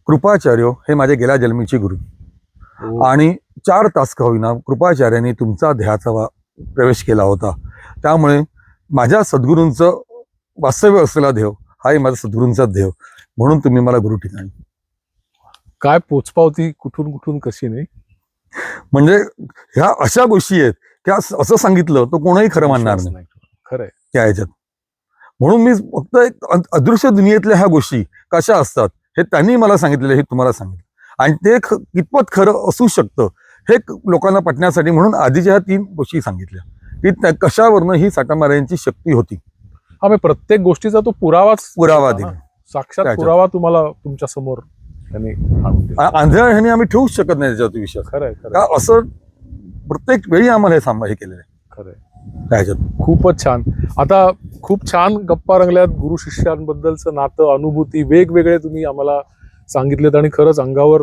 कृपाचार्य हे माझे गेल्या जन्मीचे गुरु आणि 4 तास का होईना कृपाचार्यांनी तुमचा देहाचा प्रवेश केला होता त्यामुळे माझ्या सद्गुरूंचं वास्तव्य असलेला देव हाही माझा सद्गुरूंचा देव म्हणून तुम्ही मला गुरु ठिकाणी काय पोचपावती कुठून कुठून कशी नाही म्हणजे ह्या अशा गोष्टी आहेत की असं सांगितलं तर कोणीही खरं मानणार नाही खरंय त्या ह्याच्यात म्हणून मी फक्त एक अदृश्य दुनियेतल्या ह्या गोष्टी कशा असतात हे त्यांनी मला सांगितलेलं हे तुम्हाला सांगितलं आणि ते कितपत खरं असू शकतं हे लोकांना पटण्यासाठी म्हणून आधीच्या ह्या 3 गोष्टी सांगितल्या की कशावरनं ही साठामाऱ्यांची शक्ती होती हा प्रत्येक गोष्टीचा तो पुरावा दिला साक्षात पुरावा तुम्हाला तुमच्या समोर आंधळ्या ह्याने आम्ही ठेवूच शकत नाही त्याच्यात विश्वास खरंय का असं प्रत्येक वेळी आम्हाला हे केलेलं आहे खरंय त्याच्यात खूपच छान आता खूप छान गप्पा रंगल्यात गुरु शिष्यांबद्दलचं नातं अनुभूती वेगवेगळे तुम्ही आम्हाला सांगितलेत आणि खरंच अंगावर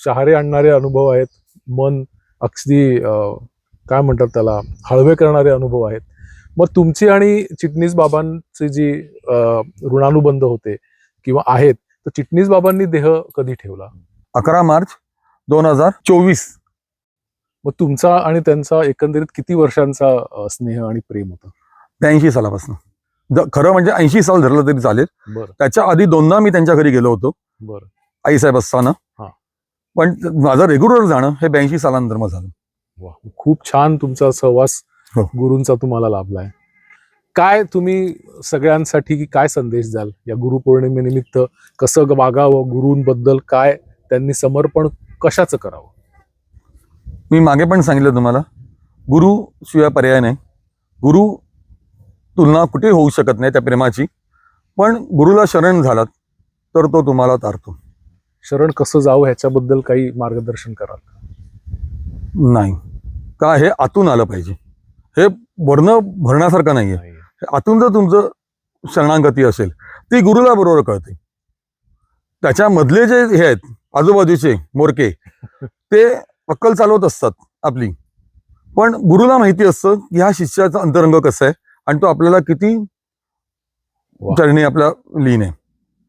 शहारे आणणारे अनुभव आहेत मन अगदी काय म्हणतात त्याला, हळवे करणारे अनुभव आहेत. मग तुमची आणि चिटणीस बाबांचे जी ऋणानुबंध होते किंवा आहेत, तर चिटणीस बाबांनी देह कधी ठेवला? 11 मार्च 2024. मग तुमचा आणि त्यांचा एकंदरीत किती वर्षांचा स्नेह आणि प्रेम होतं? 83 सालापासून. खरं म्हणजे 80 साल धरलं तरी चालेल. बरं त्याच्या आधी 2दा मी त्यांच्या घरी गेलो होतो बरं. आईसाहेब असताना. हा. पण माझं रेग्युलर जाणं हे 82 सालानंतर मग झालं. वा, खूप छान तुमचा सहवास हो. गुरूंचा तुम्हाला लाभलाय. काय तुम्ही सगळ्यांसाठी काय संदेश द्याल या गुरुपौर्णिमेनिमित्त? कसं वागावं गुरूंबद्दल, काय त्यांनी समर्पण कशाचं करावं? मी मागे पण सांगितलं तुम्हाला, गुरु शिवाय पर्याय नाही. गुरु तुलना कुठे होऊ शकत नाही त्या प्रेमाची. पण गुरुला शरण झालात तर तो तुम्हाला तारतो. शरण कसं जावं ह्याच्याबद्दल काही मार्गदर्शन कराल? नाही का, हे आतून आलं पाहिजे. हे वर्ण भरण्यासारखं नाहीये. हे आतून जर तुमचं शरणागती असेल ती गुरुला बरोबर कळते. त्याच्यामधले जे हे आहेत आजूबाजूचे मोरके ते अक्कल चालवत असतात आपली, पण गुरुला माहिती असतं की ह्या शिष्याचं अंतरंग कसं आहे आणि तो आपल्याला किती वा. चरणी आपल्या लीन आहे.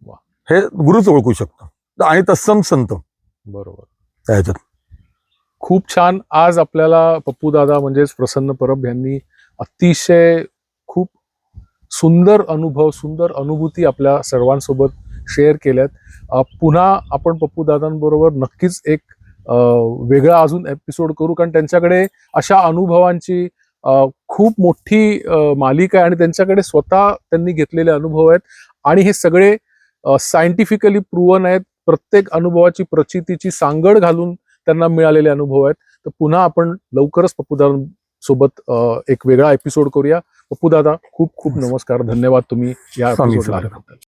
वा. हे गुरुच ओळखू शकतो. आणि तत्सम संत बरोबर. त्याच्यात. खूप छान. आज आपल्याला पप्पू दादा म्हणजेच प्रसन्न परब यांनी अतिशय खूप सुंदर अनुभव, सुंदर अनुभूती आपल्या सर्वांसोबत शेअर केल्यात. पुन्हा आपण पप्पू दादांबरोबर नक्कीच एक वेगळा अजून एपिसोड करू, कारण त्यांच्याकडे अशा अनुभवांची खूप मोठी मालिका आहे आणि त्यांच्याकडे स्वतः त्यांनी घेतलेले अनुभव आहेत आणि हे सगळे सायंटिफिकली प्रूव्हन आहेत. प्रत्येक अनुभवाची प्रचितीची सांगड घालून त्यांना मिळालेले अनुभव आहेत. तर पुन्हा आपण लवकरच पप्पू दादांसोबत एक वेगळा एपिसोड करूया. पप्पू दादा खूप खूप नमस्कार, धन्यवाद तुम्ही या स्वामी एपिसोडला समर्थ. आल्याबद्दल.